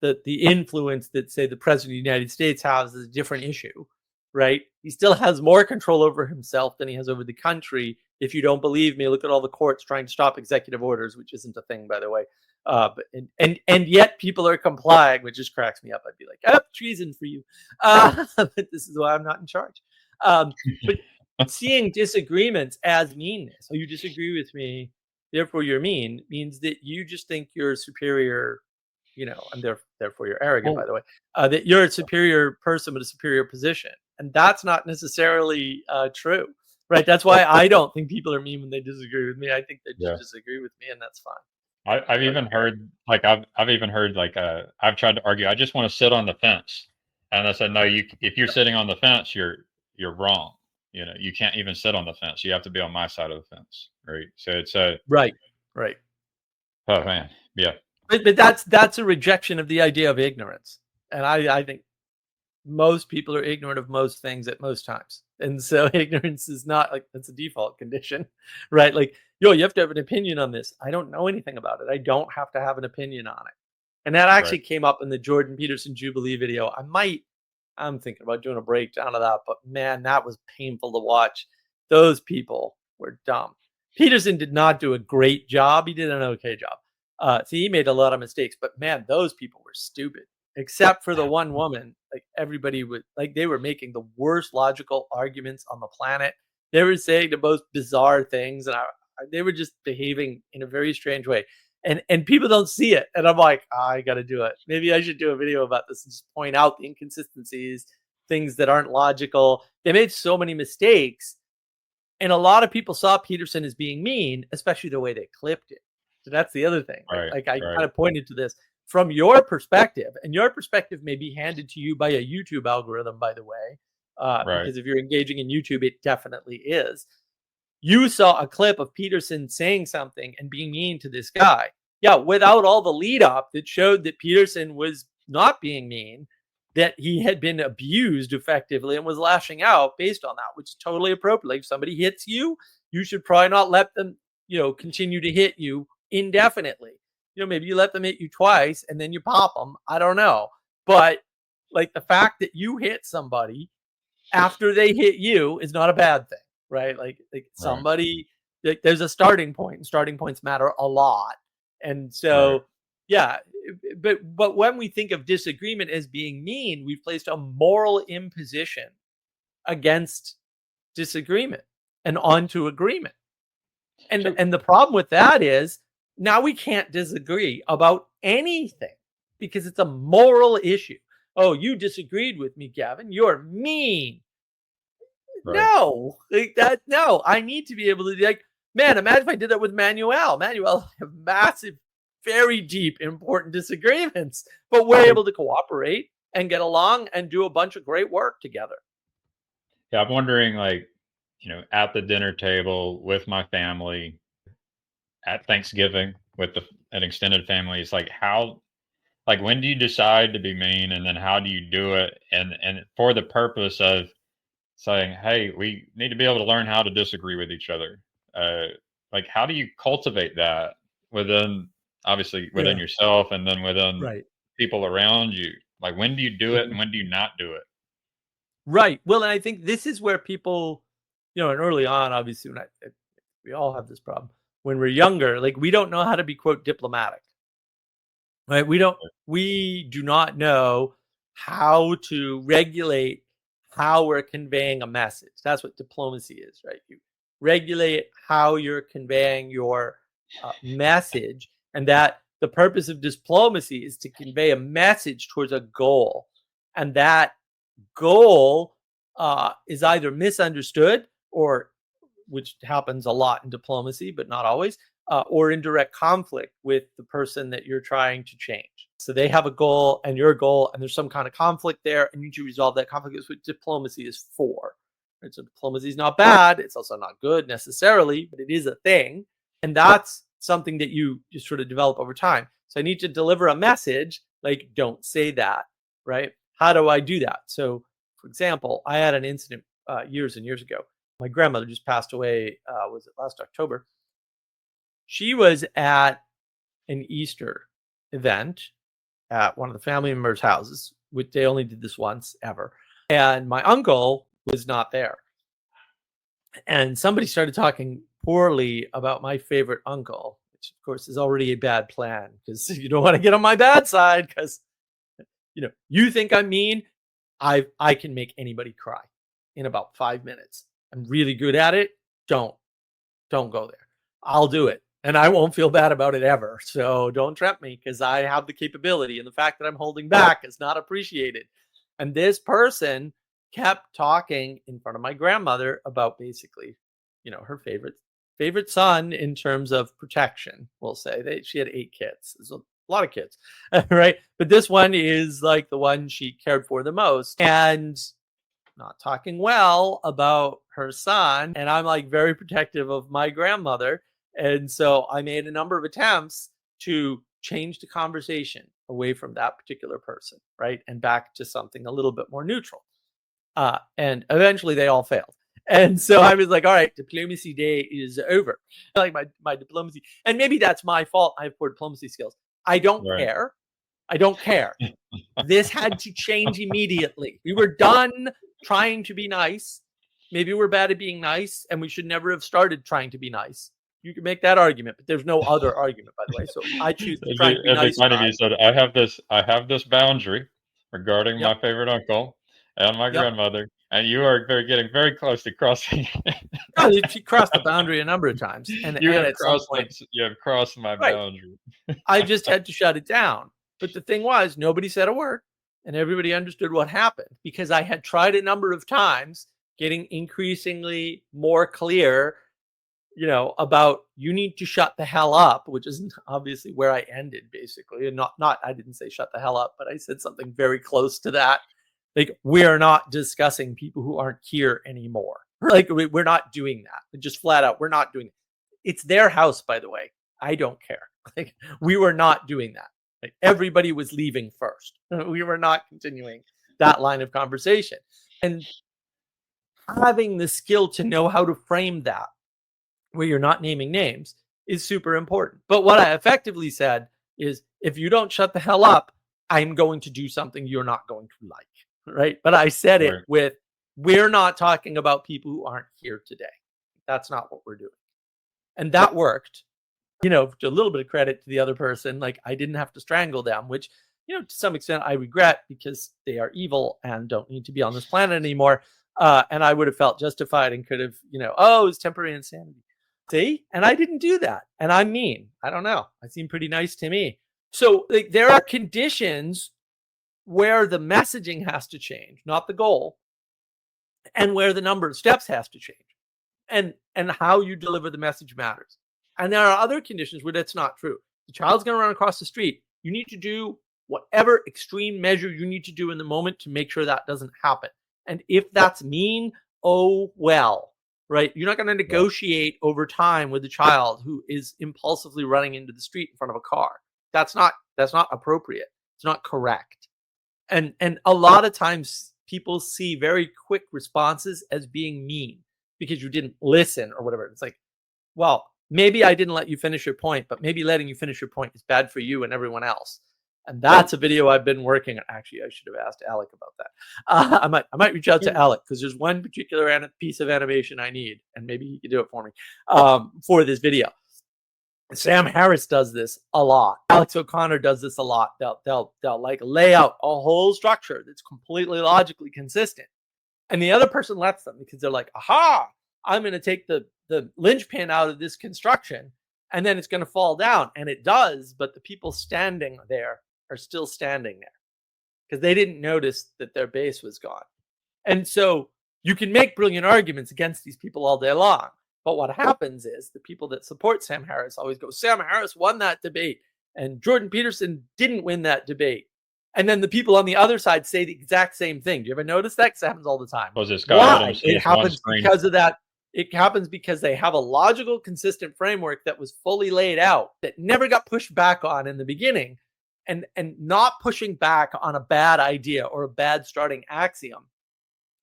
the influence that, say, the president of the United States has is a different issue, right? He still has more control over himself than he has over the country. If you don't believe me, look at all the courts trying to stop executive orders, which isn't a thing, by the way. But and yet people are complying, which just cracks me up. I'd be like, oh, treason for you. But this is why I'm not in charge. But seeing disagreements as meanness, oh, you disagree with me, therefore you're mean, means that you just think you're superior, and therefore you're arrogant, by Well, the way, that you're a superior person with a superior position. And that's not necessarily true, right? That's why I don't think people are mean when they disagree with me. I think they just yeah. disagree with me, and that's fine. I've I don't even care. heard like I've even heard like I've tried to argue. I just want to sit on the fence, and I said no. You if you're sitting on the fence, you're wrong. You know, you can't even sit on the fence. You have to be on my side of the fence, right? So it's a Right, right. oh man, yeah, But that's a rejection of the idea of ignorance, and I think most people are ignorant of most things at most times. And so ignorance is not like that's a default condition, right? Like, yo, you have to have an opinion on this. I don't know anything about it. I don't have to have an opinion on it. And that right, actually came up in the Jordan Peterson Jubilee video. I'm thinking about doing a breakdown of that, but man, that was painful to watch. Those people were dumb. Peterson did not do a great job. He did an okay job. So he made a lot of mistakes, but man, those people were stupid. Except for the one woman, like everybody would like they were making the worst logical arguments on the planet. They were saying the most bizarre things, and they were just behaving in a very strange way. And people don't see it. And I'm like, I got to do it. Maybe I should do a video about this and just point out the inconsistencies, things that aren't logical. They made so many mistakes, and a lot of people saw Peterson as being mean, especially the way they clipped it. So that's the other thing. Like, right, like I right, kind of pointed to this from your perspective, and your perspective may be handed to you by a YouTube algorithm, by the way, right, because if you're engaging in YouTube, it definitely is. You saw a clip of Peterson saying something and being mean to this guy. Yeah, without all the lead up that showed that Peterson was not being mean, that he had been abused effectively and was lashing out based on that, which is totally appropriate. Like if somebody hits you, you should probably not let them, continue to hit you indefinitely. Maybe you let them hit you twice and then you pop them. I don't know. But like the fact that you hit somebody after they hit you is not a bad thing, right? Like right, somebody like there's a starting point, and starting points matter a lot. And right. so, yeah, but when we think of disagreement as being mean, we've placed a moral imposition against disagreement and onto agreement. And So and the problem with that is now we can't disagree about anything because it's a moral issue. Oh, you disagreed with me, Gavin. You're mean. right, No, like that. No, I need to be able to like, man. Imagine if I did that with Manuel. Manuel have massive, very deep, important disagreements, but we're so able to cooperate and get along and do a bunch of great work together. yeah, I'm wondering like at the dinner table with my family at Thanksgiving with an extended family, it's like how like when do you decide to be mean and then how do you do it and for the purpose of saying hey we need to be able to learn how to disagree with each other uh like how do you cultivate that within obviously within Yeah. yourself and then within Right. people around you like when do you do it Mhm. and when do you not do it Right. Well, and I think this is where people, and early on, obviously, we all have this problem when we're younger. Like we don't know how to be quote diplomatic. Right? We do not know how to regulate how we're conveying a message. That's what diplomacy is, right? You regulate how you're conveying your message, and that the purpose of diplomacy is to convey a message towards a goal, and that goal is either misunderstood or which happens a lot in diplomacy, but not always, or in direct conflict with the person that you're trying to change. So they have a goal and your goal, and there's some kind of conflict there, and you need to resolve that conflict. Is what diplomacy is for. Right? So diplomacy is not bad. It's also not good necessarily, but it is a thing, and that's something that you just sort of develop over time. So I need to deliver a message like, don't say that, right? How do I do that? So, for example, I had an incident years and years ago. My grandmother just passed away. Was it last October? She was at an Easter event at one of the family members' houses, which they only did this once ever. And my uncle was not there. And somebody started talking poorly about my favorite uncle, which of course is already a bad plan because you don't want to get on my bad side because you think I'm mean. I can make anybody cry. in about 5 minutes. I'm really good at it. Don't go there. I'll do it. And I won't feel bad about it ever. So don't tempt me because I have the capability. And the fact that I'm holding back is not appreciated. And this person kept talking in front of my grandmother about basically, her favorite son in terms of protection. We'll say she had 8 kids. There's a lot of kids, right? But this one is like the one she cared for the most. And not talking well about her son. And I'm like very protective of my grandmother. And so I made a number of attempts to change the conversation away from that particular person, right? And back to something a little bit more neutral. And eventually they all failed. And so I was like, all right, diplomacy day is over. Like my diplomacy. And maybe that's my fault. I have poor diplomacy skills. I don't Right. care. I don't care. This had to change immediately. We were done trying to be nice. Maybe we're bad at being nice, and we should never have started trying to be nice. You can make that argument, but there's no other argument, by the way. So I choose to try and be It'd be nice. funny if you said, I have this boundary regarding Yep. my favorite uncle and my Yep. grandmother, and you are getting very close to crossing. She crossed the boundary a number of times, and You have at some crossed point, you have crossed my right, boundary. I just had to shut it down. But the thing was, nobody said a word, and everybody understood what happened because I had tried a number of times, getting increasingly more clear, about you need to shut the hell up, which is obviously where I ended basically. And not I didn't say shut the hell up, but I said something very close to that. Like, we are not discussing people who aren't here anymore. Like, we're not doing that. Just flat out, we're not doing it. It's their house, by the way. I don't care. Like, we were not doing that. Like, everybody was leaving first. We were not continuing that line of conversation. And having the skill to know how to frame that, where you're not naming names, is super important. But what I effectively said is, if you don't shut the hell up, I'm going to do something you're not going to like. Right. But I said it Right. with, we're not talking about people who aren't here today. That's not what we're doing. And that worked. To a little bit of credit to the other person, like, I didn't have to strangle them, which, to some extent I regret because they are evil and don't need to be on this planet anymore. And I would have felt justified and could have, oh, it's temporary insanity. See? And I didn't do that. And I'm mean. I don't know. I seem pretty nice to me. So, like, there are conditions where the messaging has to change, not the goal, and where the number of steps has to change. And how you deliver the message matters. And there are other conditions where that's not true. The child's going to run across the street. You need to do whatever extreme measure you need to do in the moment to make sure that doesn't happen. And if that's mean, oh well, right? You're not going to negotiate over time with a child who is impulsively running into the street in front of a car. That's not appropriate. It's not correct. And a lot of times people see very quick responses as being mean because you didn't listen or whatever. It's like, well, maybe I didn't let you finish your point, but maybe letting you finish your point is bad for you and everyone else. And that's a video I've been working on. Actually, I should have asked Alec about that. I might reach out to Alec because there's one particular piece of animation I need, and maybe he could do it for me for this video. Sam Harris does this a lot. Alex O'Connor does this a lot. They'll like lay out a whole structure that's completely logically consistent, and the other person lets them because they're like, "Aha! I'm going to take the linchpin out of this construction, and then it's going to fall down." And it does, but the people standing there are still standing there because they didn't notice that their base was gone. And so you can make brilliant arguments against these people all day long. But what happens is the people that support Sam Harris always go, Sam Harris won that debate, and Jordan Peterson didn't win that debate. And then the people on the other side say the exact same thing. Do you ever notice that? Because it happens all the time. Why? It happens because of that. It happens because they have a logical, consistent framework that was fully laid out, that never got pushed back on in the beginning. And not pushing back on a bad idea or a bad starting axiom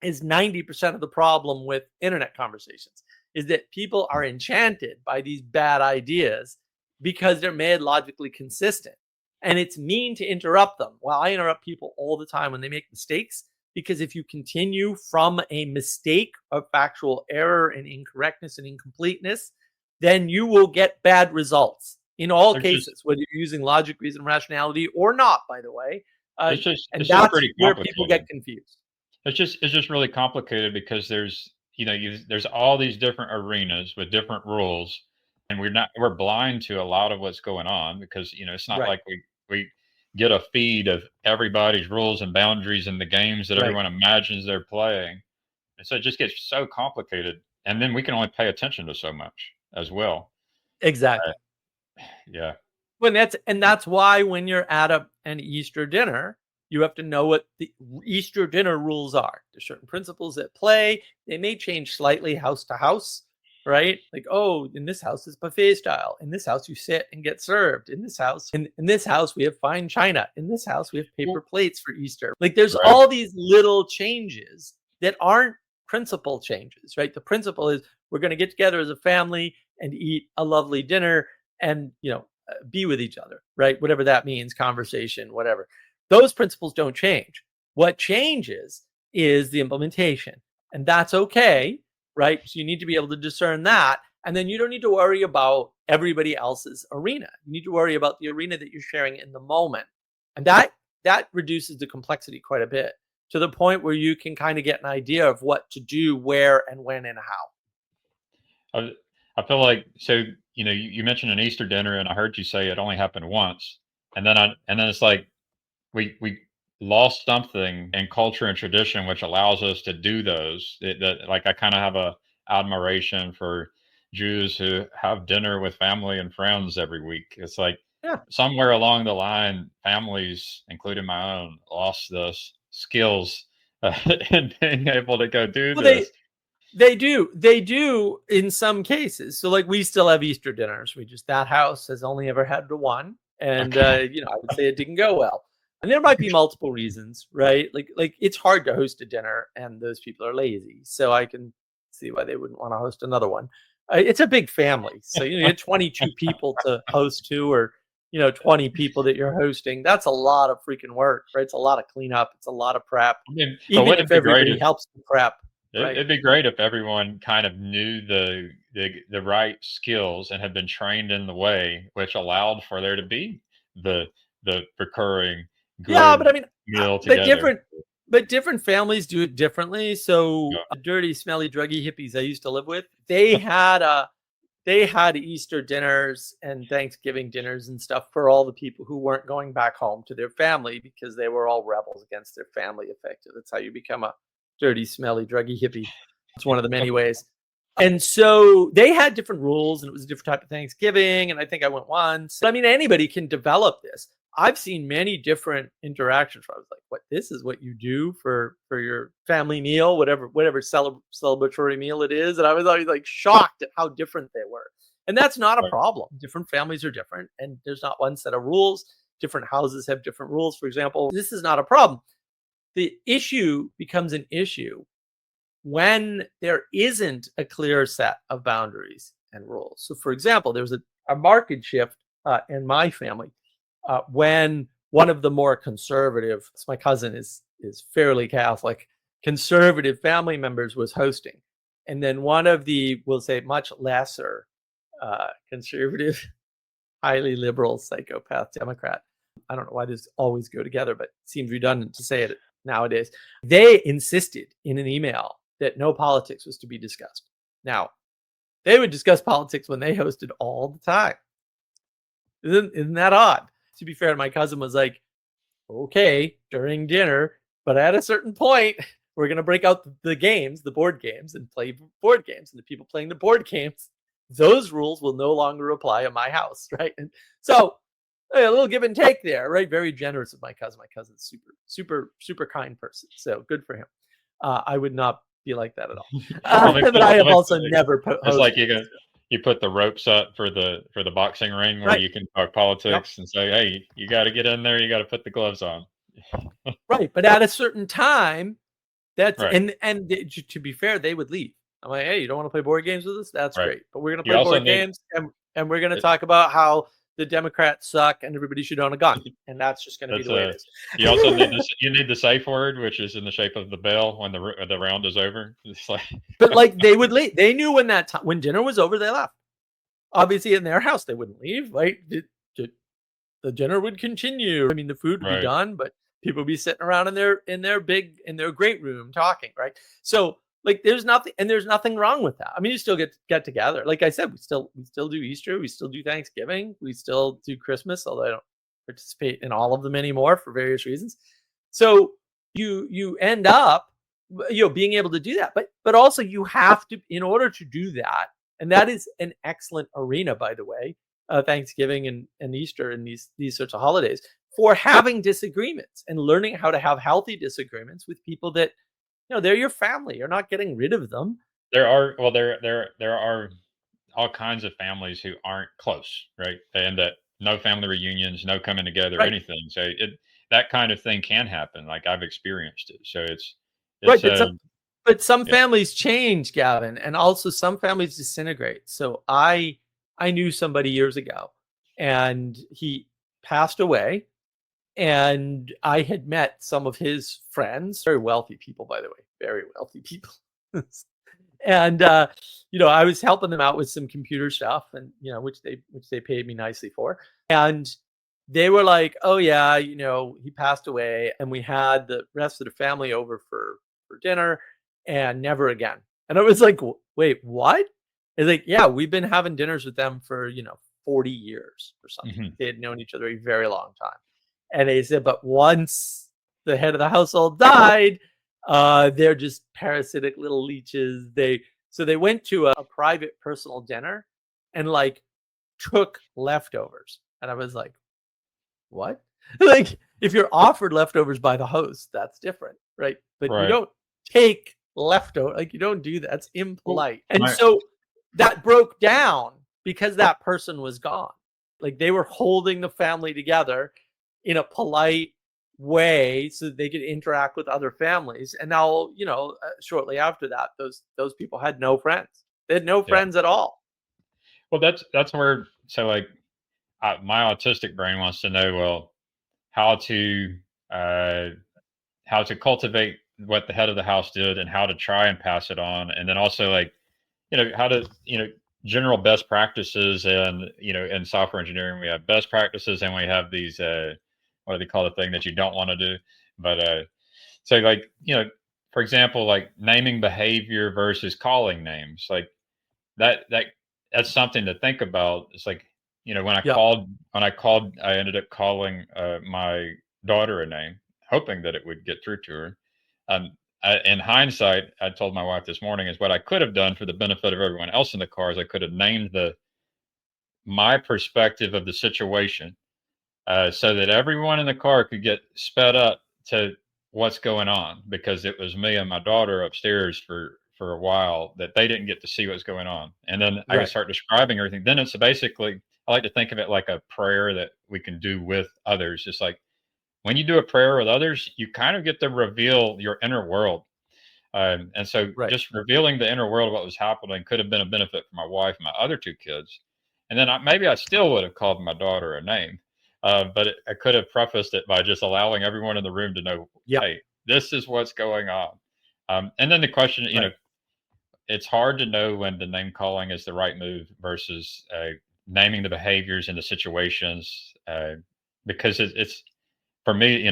is 90% of the problem with internet conversations, is that people are enchanted by these bad ideas because they're made logically consistent. And it's mean to interrupt them. Well, I interrupt people all the time when they make mistakes, because if you continue from a mistake of factual error and incorrectness and incompleteness, then you will get bad results in all cases, whether you're using logic, reason, rationality or not, by the way. And that's where people get confused. it's just really complicated because there's all these different arenas with different rules, and we're blind to a lot of what's going on because it's not Right. like we get a feed of everybody's rules and boundaries in the games that Right. everyone imagines they're playing, and so it just gets so complicated, and then we can only pay attention to so much as well. Uh, Exactly. yeah, When that's why when you're at an Easter dinner, you have to know what the Easter dinner rules are. There's certain principles at play. They may change slightly house to house, right? Like, oh, in this house it's buffet style. In this house you sit and get served. In this house we have fine china. In this house we have paper well, plates for Easter. Like there's right, all these little changes that aren't principle changes, right? The principle is we're going to get together as a family and eat a lovely dinner and, be with each other, right? Whatever that means, conversation, whatever. Those principles don't change. What changes is the implementation. And that's okay, right? So you need to be able to discern that. And then you don't need to worry about everybody else's arena. You need to worry about the arena that you're sharing in the moment. And that reduces the complexity quite a bit to the point where you can kind of get an idea of what to do, where and when and how. I, I feel like so. You mentioned an Easter dinner, and I heard you say it only happened once, and then it's like we lost something in culture and tradition which allows us to do those that like I kind of have a admiration for Jews who have dinner with family and friends every week. It's like Yeah. somewhere along the line families, including my own, lost those skills in being able to go do Well, they this. They do. They do in some cases. So, like, we still have Easter dinners. That house has only ever had the one, and Okay. I would say it didn't go well. And there might be multiple reasons, right? Like it's hard to host a dinner, and those people are lazy. So I can see why they wouldn't want to host another one. It's a big family, so you get 22 people to host to, or 20 people that you're hosting. That's a lot of freaking work, right? It's a lot of cleanup. It's a lot of prep. I mean, but Even wouldn't if it be great everybody if helps to prep, right? it'd be great if everyone kind of knew the right skills and had been trained in the way which allowed for there to be the the recurring Yeah, but I good mean, meal but together. different families do it differently. So Yeah. dirty, smelly, druggy hippies I used to live with, they had Easter dinners and Thanksgiving dinners and stuff for all the people who weren't going back home to their family because they were all rebels against their family. Effective. That's how you become a dirty, smelly, druggy hippie. It's one of the many ways. And so they had different rules, and it was a different type of Thanksgiving. And I think I went once. But I mean, anybody can develop this. I've seen many different interactions where I was like, "What? This is what you do for your family meal, whatever celebratory meal it is." And I was always like shocked at how different they were. And that's not a Right. problem. Different families are different, and there's not one set of rules. Different houses have different rules. For example, this is not a problem. The issue becomes an issue when there isn't a clear set of boundaries and rules. So, for example, there was a market shift in my family when one of the more conservative, so my cousin is fairly Catholic, conservative family members was hosting, and then one of the, we'll say, much lesser conservative, highly liberal, psychopath Democrat. I don't know why these always go together, but it seems redundant to say it nowadays. They insisted in an email that no politics was to be discussed. Now, they would discuss politics when they hosted all the time. Isn't that odd? To be fair, my cousin was like, okay, during dinner, but at a certain point, we're going to break out the games, the board games, and play board games. And the people playing the board games, those rules will no longer apply in my house, right? And so a little give and take there, right? Very generous of my cousin. My cousin's super, super, super kind person. So good for him. I would not be like that at all. It makes But it, I it have makes also never it's like hosted. you put the ropes up for the boxing ring where Right. you can talk Yep. politics and say, hey, you got to get in there, you got to put the gloves on. Right. But at a certain time, that's Right, to be fair, they would leave. I'm like, hey, you don't want to play board games with us? That's right. great. But we're gonna You play also board need games and we're gonna it, talk about how the Democrats suck and everybody should own a gun. And that's just gonna be that's the way a it you also need is. this. You need the safe word, which is in the shape of the bell when the round is over. It's like But like they would leave. They knew when that time when dinner was over, they left. Obviously, in their house, they wouldn't leave, right? The dinner would continue. I mean, the food would be right. done, but People be sitting around in their great room talking, right? So like there's nothing wrong with that. I mean, you still get together. Like I said, we still do Easter, we still do Thanksgiving, we still do Christmas, although I don't participate in all of them anymore for various reasons. So you end up being able to do that, but also you have to, in order to do that, and that is an excellent arena, by the way, Thanksgiving and Easter and these sorts of holidays, for having disagreements and learning how to have healthy disagreements with people that they're your family. You're not getting rid of them. There are all kinds of families who aren't close, right? And that no family reunions, no coming together, Right. anything. So that kind of thing can happen. Like I've experienced it. So Right. it's But some yeah. families change, Gavin, and also some families disintegrate. So I knew somebody years ago, and he passed away, and I had met some of his friends, very wealthy people, by the way, very wealthy people. And I was helping them out with some computer stuff, and which they paid me nicely for. And they were like, "Oh yeah, he passed away," and we had the rest of the family over for dinner, and never again. And I was like, "Wait, what?" It's like, "Yeah, we've been having dinners with them for 40 years or something." Mhm. They had known each other a very long time, and they said, "But once the head of the household died, they're just parasitic little leeches." They went to a private personal dinner and like took leftovers. And I was like, what? Like, if you're offered leftovers by the host, that's different, right? But you Right. don't take leftover, like you don't do that. That's Well, impolite. And my so that broke down because that person was gone. Like they were holding the family together in a polite way so that they could interact with other families. And now, shortly after that, those people had no friends. They had no yeah. friends at all. Well, that's where like my autistic brain wants to know, well, how to uh, how to cultivate what the head of the house did and how to try and pass it on, and then also like how to general best practices. And in software engineering we have best practices and we have these what do they call the thing that you don't want to do, but so like for example, like naming behavior versus calling names, like that that's something to think about. It's like Yep. when I ended up calling my daughter a name, hoping that it would get through to her. In hindsight, I told my wife this morning, is what I could have done for the benefit of everyone else in the car is I could have named the my perspective of the situation, so that everyone in the car could get sped up to what's going on, because it was me and my daughter upstairs for a while that they didn't get to see what's going on. And then I could Right. start describing everything. Then it's basically, I like to think of it like a prayer that we can do with others. It's like when you do a prayer with others, you kind of get to reveal your inner world. And so Right. just revealing the inner world of what was happening could have been a benefit for my wife and my other two kids. And then maybe I still would have called my daughter a name, but I could have prefaced it by just allowing everyone in the room to know, Yep. hey, this is what's going on. And then the question, Right. it's hard to know when the name calling is the right move versus naming the behaviors and the situations, because it's for me,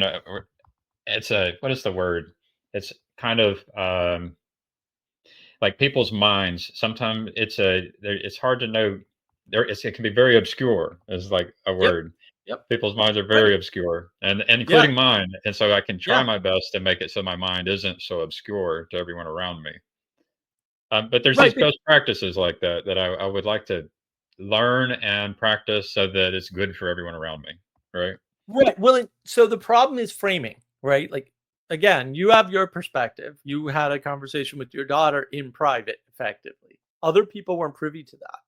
it's a, what is the word? It's kind of like people's minds. Sometimes it's hard to know. It can be very obscure. Is like a Yep. word. Yep. People's minds are Right. very obscure, and Yeah. including mine. And so I can try Yeah. my best to make it so my mind isn't so obscure to everyone around me. But there's Right. these best practices like that that I would like to learn and practice so that it's good for everyone around me. Right. Right. Well, so the problem is framing, right? Like, again, you have your perspective. You had a conversation with your daughter in private, effectively. Other people weren't privy to that.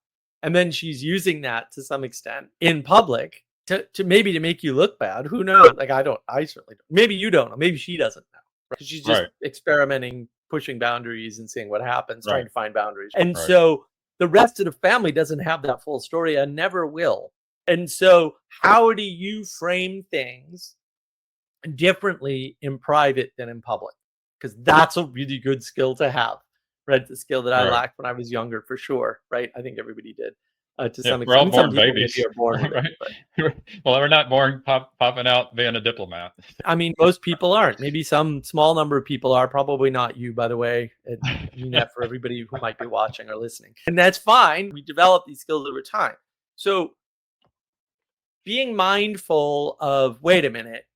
And then she's using that to some extent in public to maybe to make you look bad. Who knows? Like, I certainly don't. Maybe you don't know. Maybe she doesn't know. Right? 'Cause she's just Right. experimenting, pushing boundaries and seeing what happens, trying Right. to find boundaries. And Right. so the rest of the family doesn't have that full story and never will. And so, how do you frame things differently in private than in public? Because that's a really good skill to have, right? It's a skill that I Right. lacked when I was younger, for sure, right? I think everybody did. to Yeah, some we're extent. all And some born people maybe babies, are born with it, right? but Well, we're not born popping out being a diplomat. I mean, most people aren't. Maybe some small number of people are. Probably not you, by the way. And I mean that for everybody who might be watching or listening. And that's fine. We develop these skills over time. So being mindful of, wait a minute,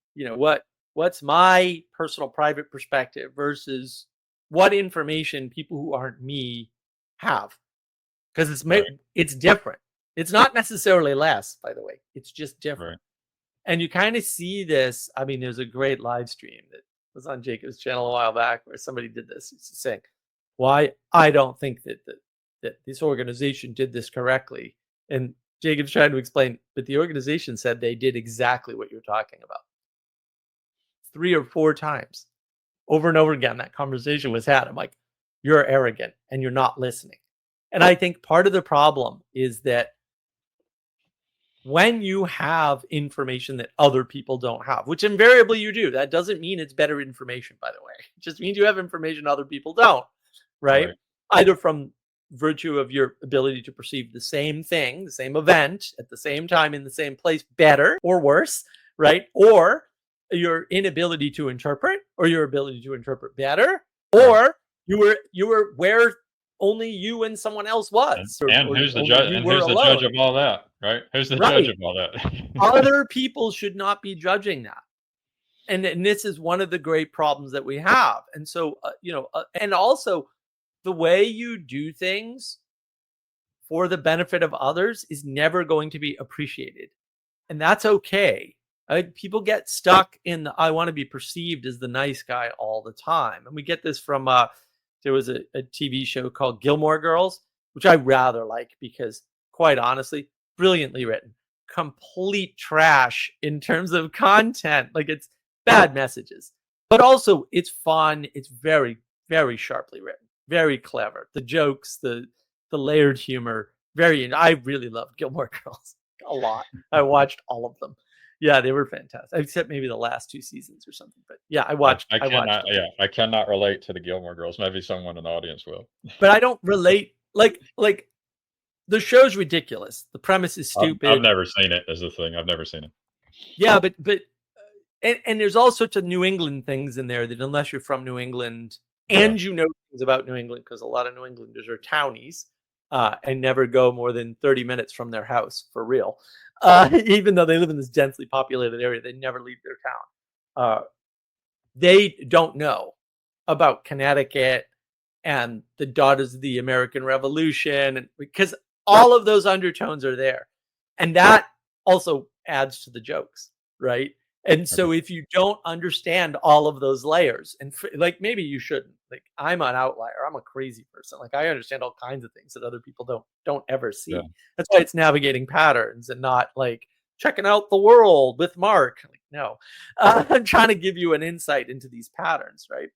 what's my personal private perspective versus what information people who aren't me have, because Right, it's different. It's not necessarily less, by the way. It's just different. right, And you kind of see this. I mean, there's a great live stream that was on Jacob's channel a while back where somebody did this. It's saying, why I don't think that this organization did this correctly. And Jacob's trying to explain, but the organization said they did exactly what you're talking about. 3 or 4 times over and over again, that conversation was had. I'm like, you're arrogant and you're not listening. And I think part of the problem is that when you have information that other people don't have, which invariably you do, that doesn't mean it's better information, by the way. It just means you have information other people don't, right? right, Either from virtue of your ability to perceive the same thing, the same event at the same time in the same place better or worse, right? Or your inability to interpret, or your ability to interpret better, right. or you were where only you and someone else was, And or who's the only judge? you And were who's the judge alone. of all that? Right? Who's the judge Right. of all that? Other people should not be judging that. And this is one of the great problems that we have. And so, and also the way you do things for the benefit of others is never going to be appreciated. And that's okay. People get stuck in the, I want to be perceived as the nice guy all the time. And we get this from, there was a TV show called Gilmore Girls, which I rather like because, quite honestly, brilliantly written, complete trash in terms of content. Like, it's bad messages, but also it's fun. It's very, very sharply written, very clever. The jokes, the layered humor, I really love Gilmore Girls a lot. I watched all of them. Yeah, they were fantastic, except maybe the last 2 seasons or something. But yeah, I watched them. I cannot relate to the Gilmore Girls. Maybe someone in the audience will. But I don't relate. Like the show's ridiculous. The premise is I've stupid. never seen it. Is the thing. I've never seen it. Yeah, but and there's all sorts of New England things in there that, unless you're from New England Yeah, and you know things about New England, because a lot of New Englanders are townies, and never go more than 30 minutes from their house for real. Even though they live in this densely populated area, they never leave their town. They don't know about Connecticut and the daughters of the American Revolution, and because all of those undertones are there. And that also adds to the jokes, right? And okay. so if you don't understand all of those layers, and like, maybe you shouldn't. Like, I'm an outlier. I'm a crazy person. Like, I understand all kinds of things that other people don't ever Yeah, see. That's why it's navigating patterns and not like checking out the world with Mark. Like, no, I'm trying to give you an insight into these patterns, right?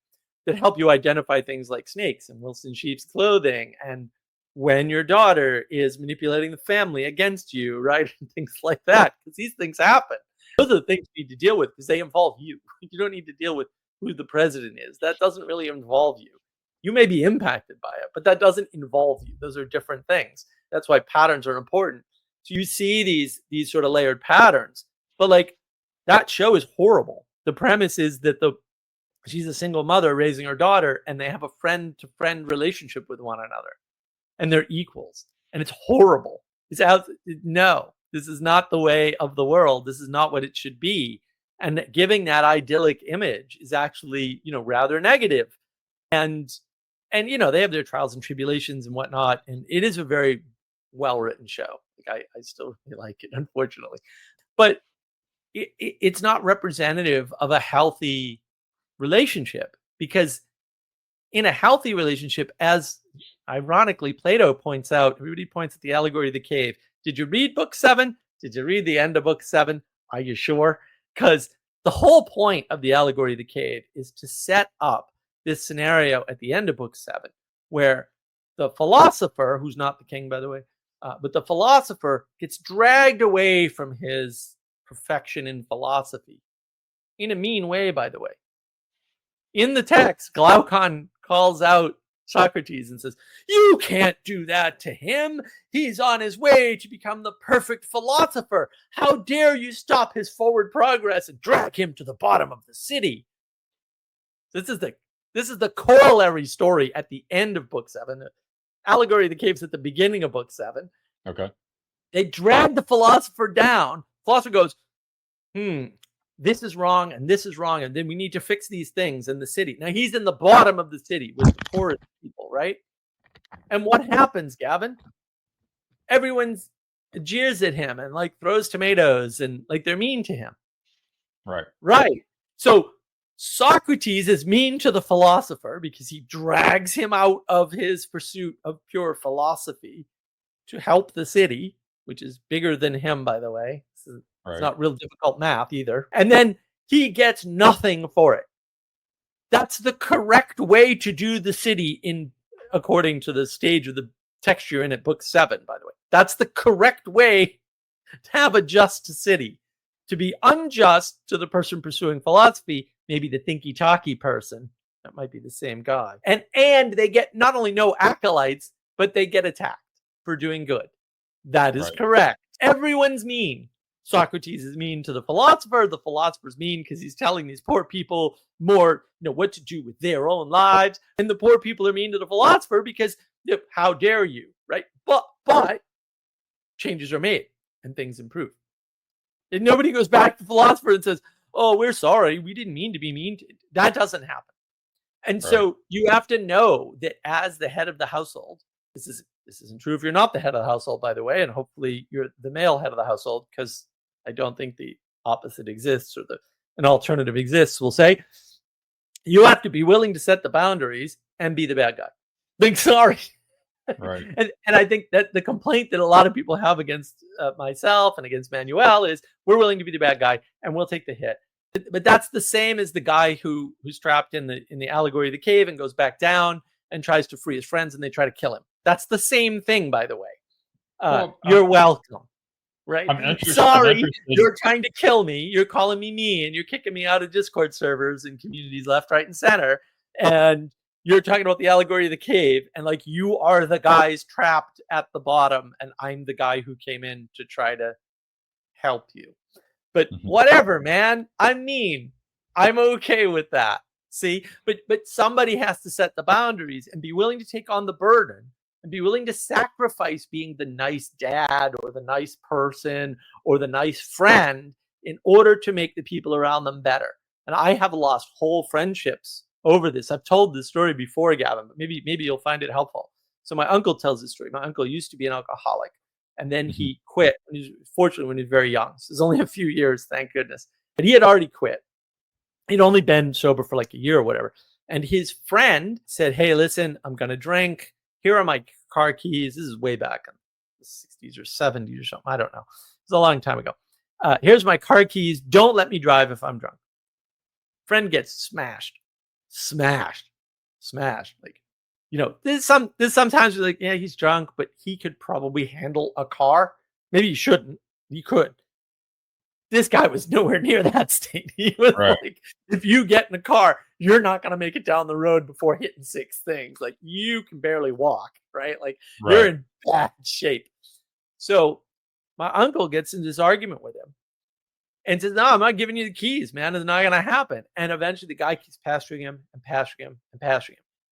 That help you identify things like snakes and Wilson sheep's clothing, and when your daughter is manipulating the family against you, right? And things like that, because these things happen. Those are the things you need to deal with because they involve you. You don't need to deal with who the president is. That doesn't really involve you. You may be impacted by it, but that doesn't involve you. Those are different things. That's why patterns are important. So you see these sort of layered patterns, but like, that show is horrible. The premise is that she's a single mother raising her daughter, and they have a friend to friend relationship with one another, and they're equals, and it's horrible. No, this is not the way of the world. This is not what it should be. And giving that idyllic image is actually, rather negative. And they have their trials and tribulations and whatnot, and it is a very well written show. Like, I still really like it, unfortunately, but it's not representative of a healthy relationship, because in a healthy relationship, as ironically Plato points out, everybody points at the allegory of the cave. Did you read book 7? Did you read the end of book 7? Are you sure? Because the whole point of the allegory of the cave is to set up this scenario at the end of book 7 where the philosopher, who's not the king, by the way, but the philosopher gets dragged away from his perfection in philosophy in a mean way, by the way. In the text, Glaucon calls out Socrates and says, "You can't do that to him. He's on his way to become the perfect philosopher. How dare you stop his forward progress and drag him to the bottom of the city?" This is the corollary story at the end of book 7. Allegory of the Cave's at the beginning of book 7. Okay. They drag the philosopher down. Philosopher goes, this is wrong and this is wrong, and then we need to fix these things in the city. Now he's in the bottom of the city with the poorest people, right? And what happens, Gavin? Everyone jeers at him and like throws tomatoes and like they're mean to him. Right. So Socrates is mean to the philosopher because he drags him out of his pursuit of pure philosophy to help the city, which is bigger than him, by the way. It's not real difficult math either. And then he gets nothing for it. That's the correct way to do the city according to the stage of the text you're in at book 7, by the way. That's the correct way to have a just city. To be unjust to the person pursuing philosophy, maybe the thinky-talky person, that might be the same guy. And they get not only no acolytes, but they get attacked for doing good. That is correct. Everyone's mean. Socrates is mean to the philosopher. The philosopher's mean because he's telling these poor people more, what to do with their own lives. And the poor people are mean to the philosopher because, how dare you, right? But changes are made and things improve. And nobody goes back to the philosopher and says, "Oh, we're sorry. We didn't mean to be mean." That doesn't happen. And so you have to know that as the head of the household, this isn't true if you're not the head of the household, by the way, and hopefully you're the male head of the household, because I don't think the opposite exists or an alternative exists, we'll say. You have to be willing to set the boundaries and be the bad guy. Like, sorry. And I think that the complaint that a lot of people have against myself and against Manuel is we're willing to be the bad guy and we'll take the hit. But that's the same as the guy who's trapped in the allegory of the cave and goes back down and tries to free his friends and they try to kill him. That's the same thing, by the way. You're welcome. Right? Sorry, you're trying to kill me. You're calling me mean. You're kicking me out of Discord servers and communities left, right, and center. And you're talking about the allegory of the cave. And like you are the guys trapped at the bottom. And I'm the guy who came in to try to help you. But whatever, man. I'm mean. I'm okay with that. See? But somebody has to set the boundaries and be willing to take on the burden. And be willing to sacrifice being the nice dad or the nice person or the nice friend in order to make the people around them better. And I have lost whole friendships over this. I've told this story before, Gavin, but maybe you'll find it helpful. So my uncle tells this story. My uncle used to be an alcoholic, and then he quit. Fortunately, when he was very young. So it was only a few years, thank goodness. But he had already quit. He'd only been sober for like a year or whatever. And his friend said, "Hey, listen, I'm going to drink. Here are my car keys." This is way back in the 60s or 70s or something. I don't know. It's a long time ago. Here's my car keys. Don't let me drive if I'm drunk. Friend gets smashed. Like, there's sometimes you're like, yeah, he's drunk, but he could probably handle a car. Maybe he shouldn't. He could. This guy was nowhere near that state. He was like, if you get in a car, you're not going to make it down the road before hitting 6 things. Like, you can barely walk, right? Like, you're in bad shape. So my uncle gets in this argument with him and says, "No, I'm not giving you the keys, man. It's not going to happen." And eventually the guy keeps pasturing him. And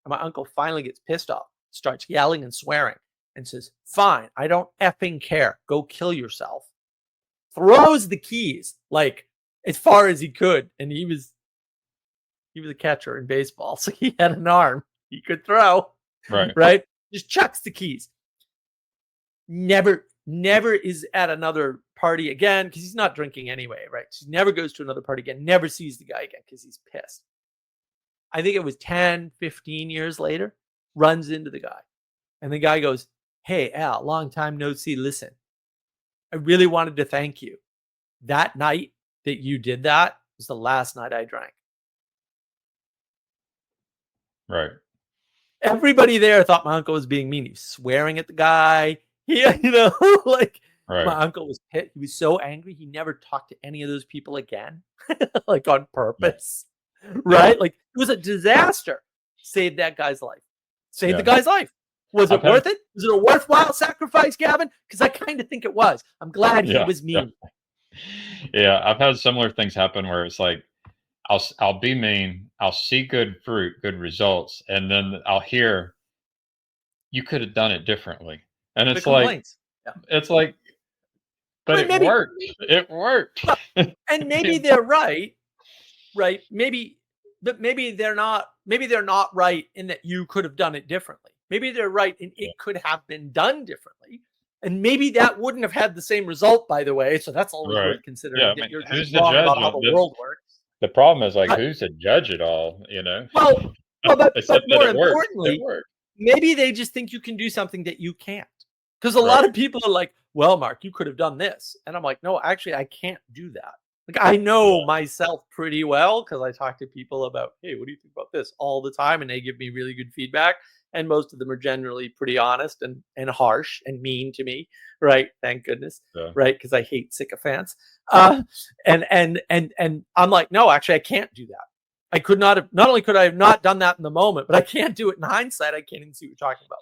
my uncle finally gets pissed off, starts yelling and swearing and says, "Fine, I don't effing care. Go kill yourself." Throws the keys like as far as he could, and he was a catcher in baseball, so he had an arm he could throw. Right? Just chucks the keys. Never is at another party again because he's not drinking anyway, right? So he never goes to another party again. Never sees the guy again because he's pissed. I think it was 10, 15 years later, runs into the guy, and the guy goes, "Hey, Al, long time no see. Listen, I really wanted to thank you. That night that you did that was the last night I drank." Everybody there thought my uncle was being mean. He was swearing at the guy. My uncle was pissed. He was so angry. He never talked to any of those people again, like on purpose, right? Like, it was a disaster. Saved that guy's life. Saved the Yeah. guy's life. Was I've it had worth it? Was it a worthwhile sacrifice, Gavin? Because I kind of think it was. I'm glad he yeah, was yeah. mean. Yeah, I've had similar things happen where it's like I'll be mean, I'll see good fruit, good results, and then I'll hear you could have done it differently. And The complaints. Yeah. it's like, but Right, it maybe, worked. It worked. well, and maybe they're right, right? Maybe, but maybe they're not right in that you could have done it differently. Maybe they're right in Yeah, it could have been done differently. And maybe that wouldn't have had the same result, by the way. So that's always right. worth Yeah, considering I that mean, you're just who's the wrong judge about how on the this? world works. The problem is like But who's the judge at all, you know? well, well, They said but that more it worked. It importantly, worked. maybe they just think you can do something that you can't. Because a lot Right. of people are like, well, Mark, you could have done this. And I'm like, no, actually, I can't do that. Like, I know Yeah. myself pretty well because I talk to people about, hey, what do you think about this all the time? And they give me really good feedback. And most of them are generally pretty honest and harsh and mean to me. Right. Thank goodness. Yeah. Right. Because I hate sycophants. And I'm like, no, actually, I can't do that. I could not have, not only could I have not done that in the moment, but I can't do it in hindsight. I can't even see what you're talking about.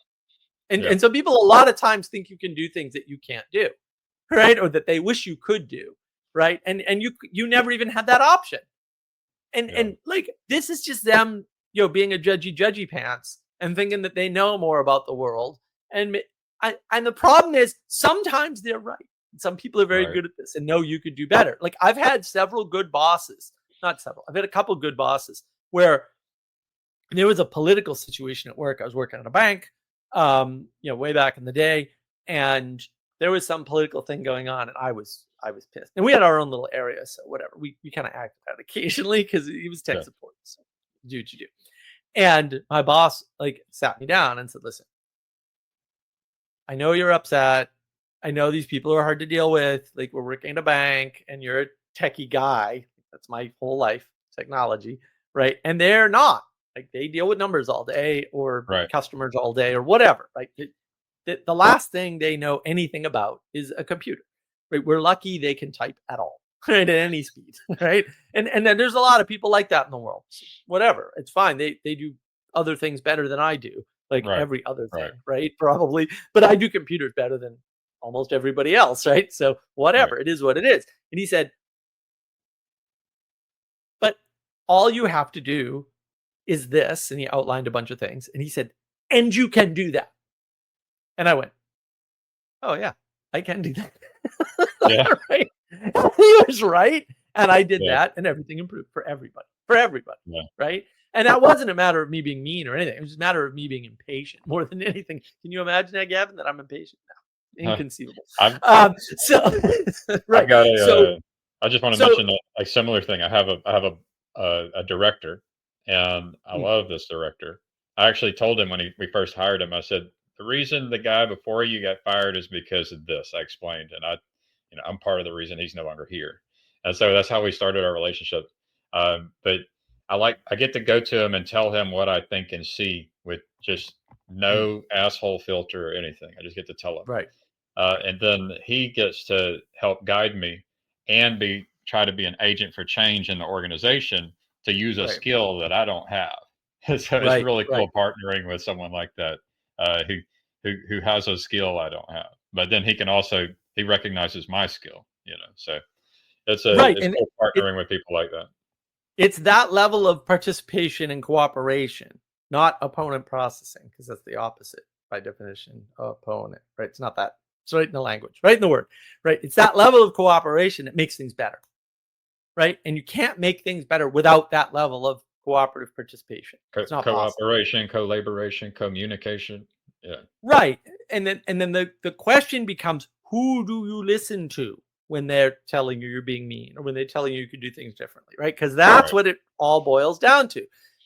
And Yeah. and so people a lot of times think you can do things that you can't do, right? Or that they wish you could do, right? And you never even had that option. And Yeah. and like this is just them, being a judgy pants and thinking that they know more about the world. And the problem is sometimes they're right. Some people are very Right. good at this and know you could do better. Like I've had several good bosses, not several. I've had a couple good bosses where there was a political situation at work. I was working at a bank, way back in the day, and there was some political thing going on, and I was pissed. And we had our own little area, so whatever. We kind of acted out occasionally because he was tech Yeah. support. So do what you do. And my boss like sat me down and said, "Listen, I know you're upset. I know these people are hard to deal with. Like we're working at a bank, and you're a techie guy. That's my whole life, technology, right? And they're not. Like they deal with numbers all day or Right. customers all day or whatever. Like the last thing they know anything about is a computer. Right? We're lucky they can type at all, right? At any speed, right? And then there's a lot of people like that in the world. So whatever, it's fine. They do other things better than I do, like Right. every other Right. thing, right? Probably, but I do computers better than almost everybody else, right? So Right. whatever, it is what it is. And he said, but all you have to do is this, and he outlined a bunch of things, and he said, and you can do that. And I went, oh yeah, I can do that. Yeah. Right? He was right. And I did Yeah. that and everything improved for everybody. Yeah. Right. And that wasn't a matter of me being mean or anything. It was just a matter of me being impatient more than anything. Can you imagine that, Gavin, that I'm impatient now? Huh. Inconceivable. I've So, I've right. got So, I just want to so, mention a similar thing. I have a director, and I mm, love this director. I actually told him when we first hired him. I said the reason the guy before you got fired is because of this. I explained, and I'm part of the reason he's no longer here, and so that's how we started our relationship. But I get to go to him and tell him what I think and see with just mm, no asshole filter or anything. I just get to tell him, right. and then he gets to help guide me and be try to be an agent for change in the organization to use a Right. skill that I don't have. So it's Right. really Right. cool partnering with someone like that, who has a skill I don't have. But then he recognizes my skill, So Right. it's And cool it, partnering with people like that. it's that level of participation and cooperation, not opponent processing, because that's the opposite by definition of opponent, right? It's not that. It's right in the language, right in the word, right? It's that level of cooperation that makes things better, right? And you can't make things better without that level of cooperative participation. It's not possible. Cooperation, collaboration, communication. Yeah, Right. And then the question becomes who do you listen to when they're telling you you're being mean or when they're telling you you could do things differently, right? Because that's right, what it all boils down to.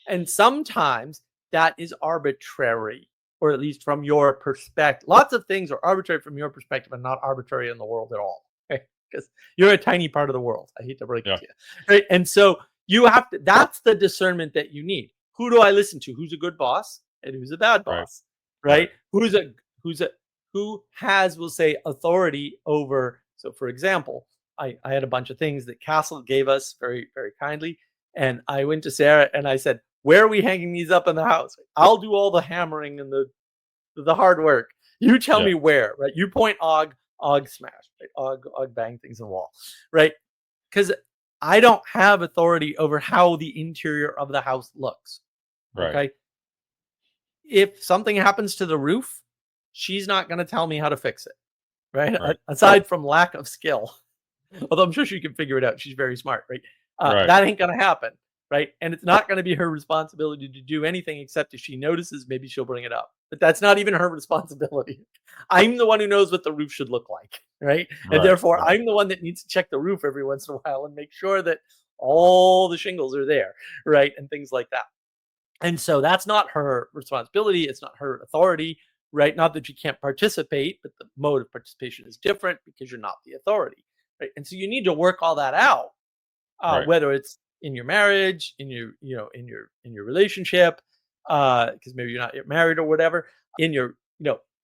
And sometimes that is arbitrary, or at least from your perspective. Lots of things are arbitrary from your perspective and not arbitrary in the world at all. Okay. Because you're a tiny part of the world. I hate to break it yeah, to you. Right. And so you have to, that's the discernment that you need. Who do I listen to? Who's a good boss and who's a bad right, boss? right, Right? Who's a who has, we'll say, authority over. So for example, I had a bunch of things that Castle gave us very, very kindly. And I went to Sarah and I said, Where are we hanging these up in the house? I'll do all the hammering and the hard work. You tell Yeah. me where, right? You point Og smash, right? Og bang things in the wall, right? Because I don't have authority over how the interior of the house looks. Right. Okay. If something happens to the roof, she's not going to tell me how to fix it, right? Right. Aside from lack of skill, although I'm sure she can figure it out. She's very smart, right? Right. That ain't going to happen, right? And it's not going to be her responsibility to do anything except if she notices, maybe she'll bring it up. But that's not even her responsibility. I'm the one who knows what the roof should look like, right? And Right. therefore, Right. I'm the one that needs to check the roof every once in a while and make sure that all the shingles are there, right? And things like that. And so that's not her responsibility. It's not her authority, right? Not that you can't participate, but the mode of participation is different because you're not the authority, right? And so you need to work all that out, Right. whether it's in your marriage, in your, in your relationship, because maybe you're not yet married or whatever, in your,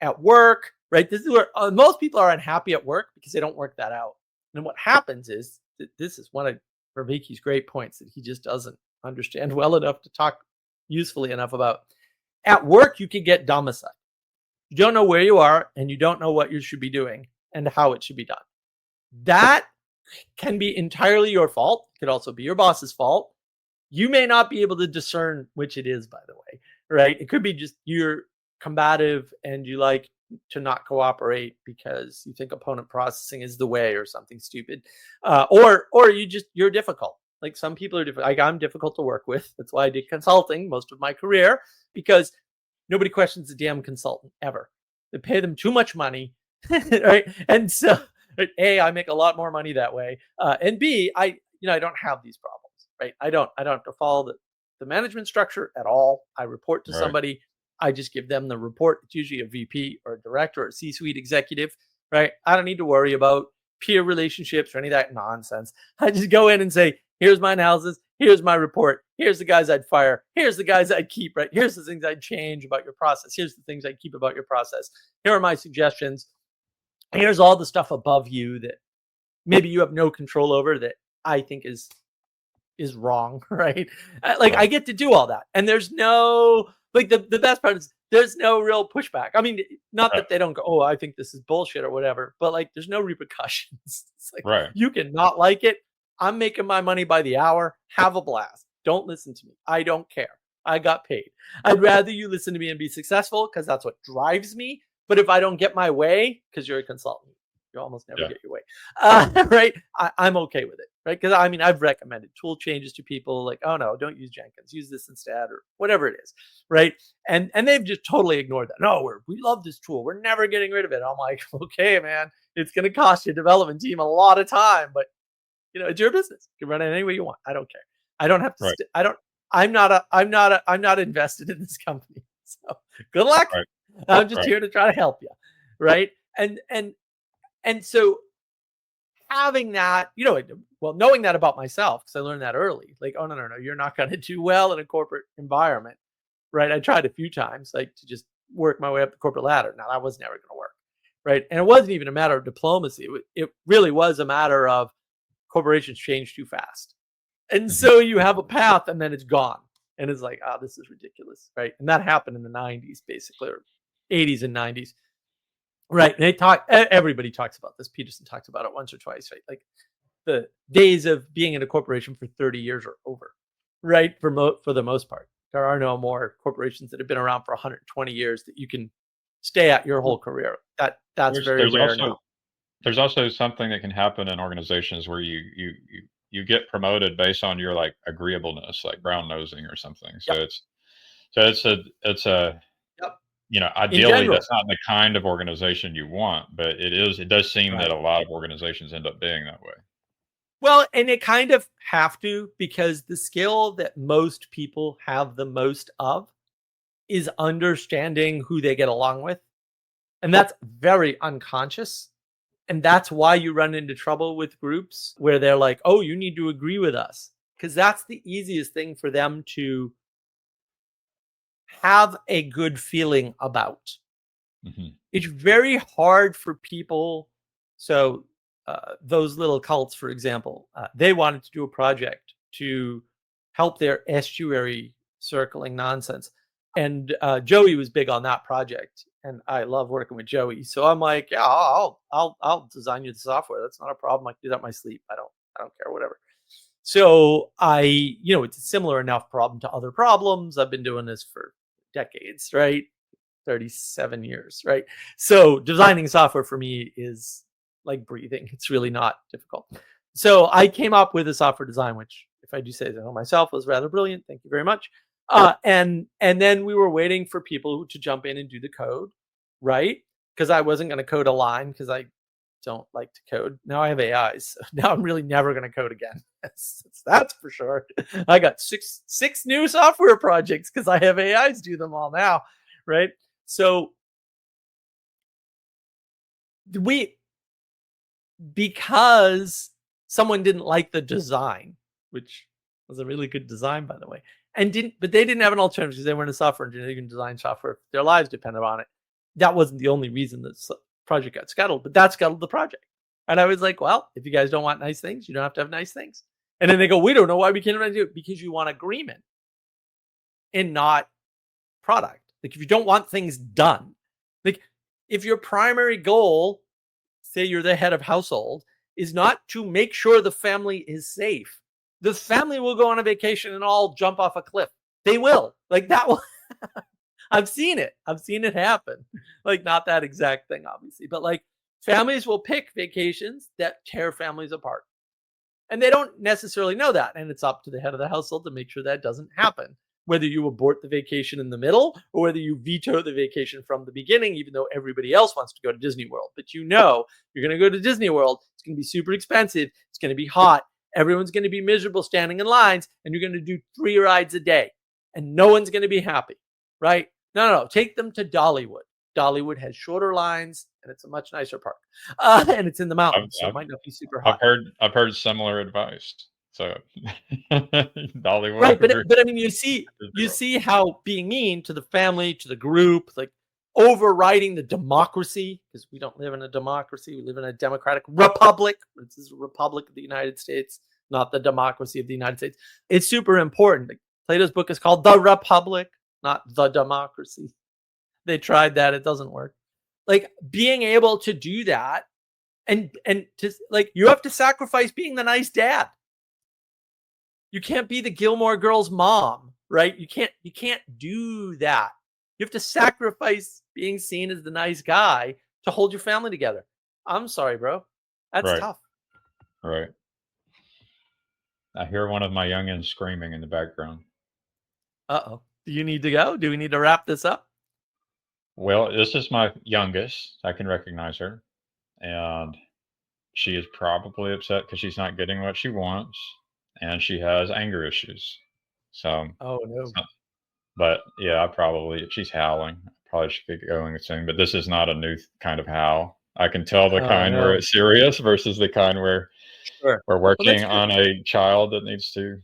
at work, right? This is where most people are unhappy at work because they don't work that out. And what happens is this is one of Raviki's great points that he just doesn't understand well enough to talk usefully enough about. At work, you can get domiciled. You don't know where you are and you don't know what you should be doing and how it should be done. That can be entirely your fault. It could also be your boss's fault. You may not be able to discern which it is, by the way, right? It could be just you're combative and you like to not cooperate because you think opponent processing is the way or something stupid, or you're difficult. Like some people are difficult. Like I'm difficult to work with. That's why I did consulting most of my career, because nobody questions the damn consultant ever. They pay them too much money, right? And so, A, I make a lot more money that way, and B, I don't have these problems, right? I don't have to follow the management structure at all. I report to Right. somebody. I just give them the report. It's usually a VP or a director or a C-suite executive, right? I don't need to worry about peer relationships or any of that nonsense. I just go in and say, here's my analysis. Here's my report. Here's the guys I'd fire. Here's the guys I'd keep, right? Here's the things I'd change about your process. Here's the things I'd keep about your process. Here are my suggestions. Here's all the stuff above you that maybe you have no control over that I think is wrong, right? Like I Right. get to do all that. And there's no like the best part is there's no real pushback. I mean, not Right. that they don't go, oh, I think this is bullshit or whatever, but like there's no repercussions. It's like Right. you can not like it. I'm making my money by the hour. Have a blast. Don't listen to me. I don't care. I got paid. I'd rather you listen to me and be successful because that's what drives me. But if I don't get my way, because you're a consultant, you almost never Yeah. get your way, right? I'm okay with it, right? Because I mean, I've recommended tool changes to people like, oh no, don't use Jenkins, use this instead, or whatever it is, right? And they've just totally ignored that. No, we love this tool, we're never getting rid of it. I'm like, okay, man, it's going to cost your development team a lot of time, but it's your business. You can run it any way you want. I don't care. I don't have to. Right. I don't. I'm not invested in this company. So good luck. Right. I'm just Right. here to try to help you, right? And so having that, well, knowing that about myself, because I learned that early. Like, oh no, you're not going to do well in a corporate environment, right? I tried a few times, like to just work my way up the corporate ladder. Now that was never going to work, right? And it wasn't even a matter of diplomacy. It really was a matter of corporations change too fast. And Mhm. so you have a path and then it's gone. And it's like, oh, this is ridiculous. Right. And that happened in the 90s, basically, or 80s and 90s. Right. And everybody talks about this. Peterson talks about it once or twice, right? Like the days of being in a corporation for 30 years are over. Right. For the most part. There are no more corporations that have been around for 120 years that you can stay at your whole career. That's There's very there's rare also now. there's also something that can happen in organizations where you get promoted based on your like agreeableness, like brown nosing or something. So Yep. it's a Yep. In ideally general. that's not the kind of organization you want, but it does seem that Right. a lot of organizations end up being that way. Well, and it kind of have to, because the skill that most people have the most of is understanding who they get along with. And that's very unconscious. And that's why you run into trouble with groups where they're like, oh, you need to agree with us. Because that's the easiest thing for them to have a good feeling about. Mhm. It's very hard for people. So those little cults, for example, they wanted to do a project to help their estuary circling nonsense. And Joey was big on that project, and I love working with Joey. So I'm like, yeah, I'll design you the software. That's not a problem. I can do that in my sleep. I don't care, whatever. So it's a similar enough problem to other problems. I've been doing this for decades, right? 37 years, right? So designing software for me is like breathing. It's really not difficult. So I came up with a software design, which, if I do say so myself, was rather brilliant. Thank you very much. And then we were waiting for people to jump in and do the code, right? Because I wasn't going to code a line because I don't like to code. Now I have AIs. So now I'm really never going to code again. That's for sure. I got six new software projects because I have AIs do them all now, right? So because someone didn't like the design, which was a really good design, by the way, but they didn't have an alternative because they weren't a software engineer. They can design software. Their lives depended on it. That wasn't the only reason the project got scuttled, but that scuttled the project. And I was like, well, if you guys don't want nice things, you don't have to have nice things. And then they go, we don't know why we can't do it, because you want agreement and not product. Like, if you don't want things done, like if your primary goal, say you're the head of household, is not to make sure the family is safe, the family will go on a vacation and all jump off a cliff. They will. Like, that will I've seen it happen. Like, not that exact thing, obviously, but like, families will pick vacations that tear families apart. And they don't necessarily know that. And it's up to the head of the household to make sure that doesn't happen. Whether you abort the vacation in the middle or whether you veto the vacation from the beginning, even though everybody else wants to go to Disney World. But you're going to go to Disney World. It's going to be super expensive. It's going to be hot. Everyone's going to be miserable standing in lines. And you're going to do 3 rides a day. And no one's going to be happy, right? No. Take them to Dollywood. Dollywood has shorter lines, and it's a much nicer park. And it's in the mountains, so it might not be super hot. I've heard similar advice. So Dollywood, right? But I mean, you see how being mean to the family, to the group, like overriding the democracy, because we don't live in a democracy, we live in a democratic republic. This is a republic of the United States, not the democracy of the United States. It's super important. Like, Plato's book is called The Republic, not The Democracy. They tried that. It doesn't work. Like, being able to do that, and to, like, you have to sacrifice being the nice dad. You can't be the Gilmore Girls mom, right? You can't do that. You have to sacrifice being seen as the nice guy to hold your family together. I'm sorry, bro. That's tough. Right. I hear one of my youngins screaming in the background. Uh-oh. Do you need to go? Do we need to wrap this up? Well, this is my youngest. I can recognize her. And she is probably upset because she's not getting what she wants. And she has anger issues. So, oh no. But yeah, she's howling. I probably should get going soon. But this is not a new kind of howl. I can tell the kind where it's serious versus the kind where we're working on a child that needs to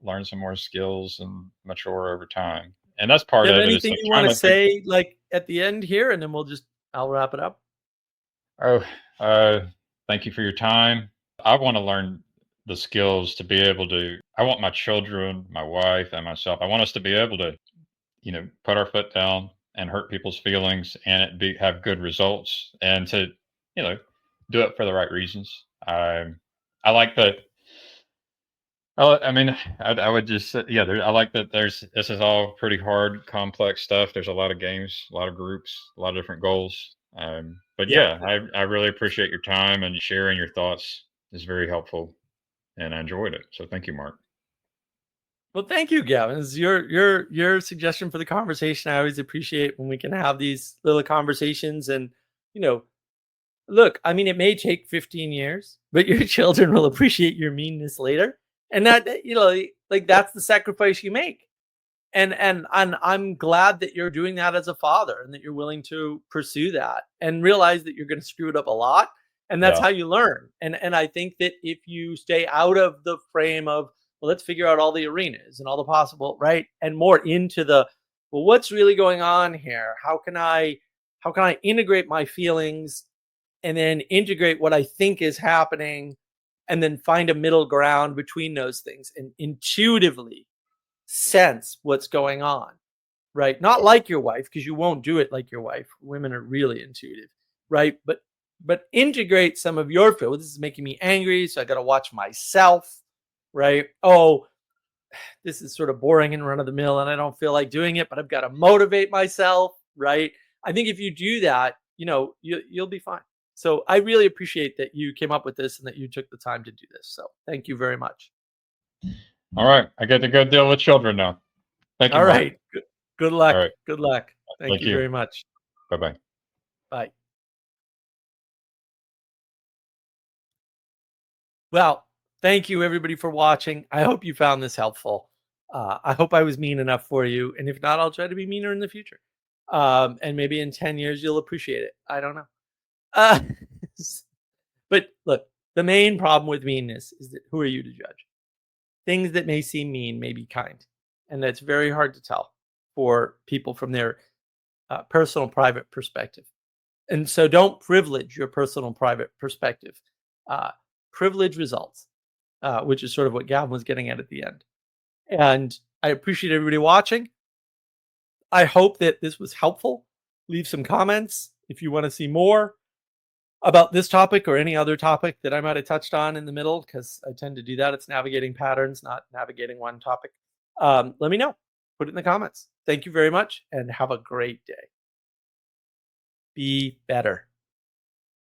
learn some more skills and mature over time. And that's part of it. Anything you want to say, like, at the end here, and then I'll wrap it up. Oh, thank you for your time. I want to learn the skills to be able to. I want my children, my wife, and myself. I want us to be able to, put our foot down and hurt people's feelings, and have good results, and to, do it for the right reasons. I like the. I mean, I would just say, I like that this is all pretty hard, complex stuff. There's a lot of games, a lot of groups, a lot of different goals. But I really appreciate your time, and sharing your thoughts is very helpful, and I enjoyed it. So thank you, Mark. Well, thank you, Gavin. It's your suggestion for the conversation. I always appreciate when we can have these little conversations, and, look, I mean, it may take 15 years, but your children will appreciate your meanness later. And that, like, that's the sacrifice you make. And I'm glad that you're doing that as a father, and that you're willing to pursue that and realize that you're going to screw it up a lot. And that's how you learn. And I think that if you stay out of the frame of, well, let's figure out all the arenas and all the possible, right, and more into the, well, what's really going on here? How can I integrate my feelings, and then integrate what I think is happening, and then find a middle ground between those things, and intuitively sense what's going on, right? Not like your wife, because you won't do it like your wife. Women are really intuitive, right? But integrate some of your feel. This is making me angry, so I got to watch myself, right? Oh, this is sort of boring and run of the mill, and I don't feel like doing it, but I've got to motivate myself, right? I think if you do that, you'll be fine. So I really appreciate that you came up with this and that you took the time to do this. So thank you very much. All right. I get to go deal with children now. Thank you, All Mark. right. Good All luck. right. Good luck. Thank Thank you you. very much. Bye bye. Bye. Well, thank you everybody for watching. I hope you found this helpful. I hope I was mean enough for you. And if not, I'll try to be meaner in the future. And maybe in 10 years, you'll appreciate it. I don't know. Uh, but look, the main problem with meanness is that who are you to judge? Things that may seem mean may be kind. And that's very hard to tell for people from their personal, private perspective. And so don't privilege your personal, private perspective. Privilege results, which is sort of what Gavin was getting at the end. And I appreciate everybody watching. I hope that this was helpful. Leave some comments if you want to see more about this topic or any other topic that I might have touched on in the middle, because I tend to do that. It's navigating patterns, not navigating one topic. Let me know. Put it in the comments. Thank you very much and have a great day. Be better.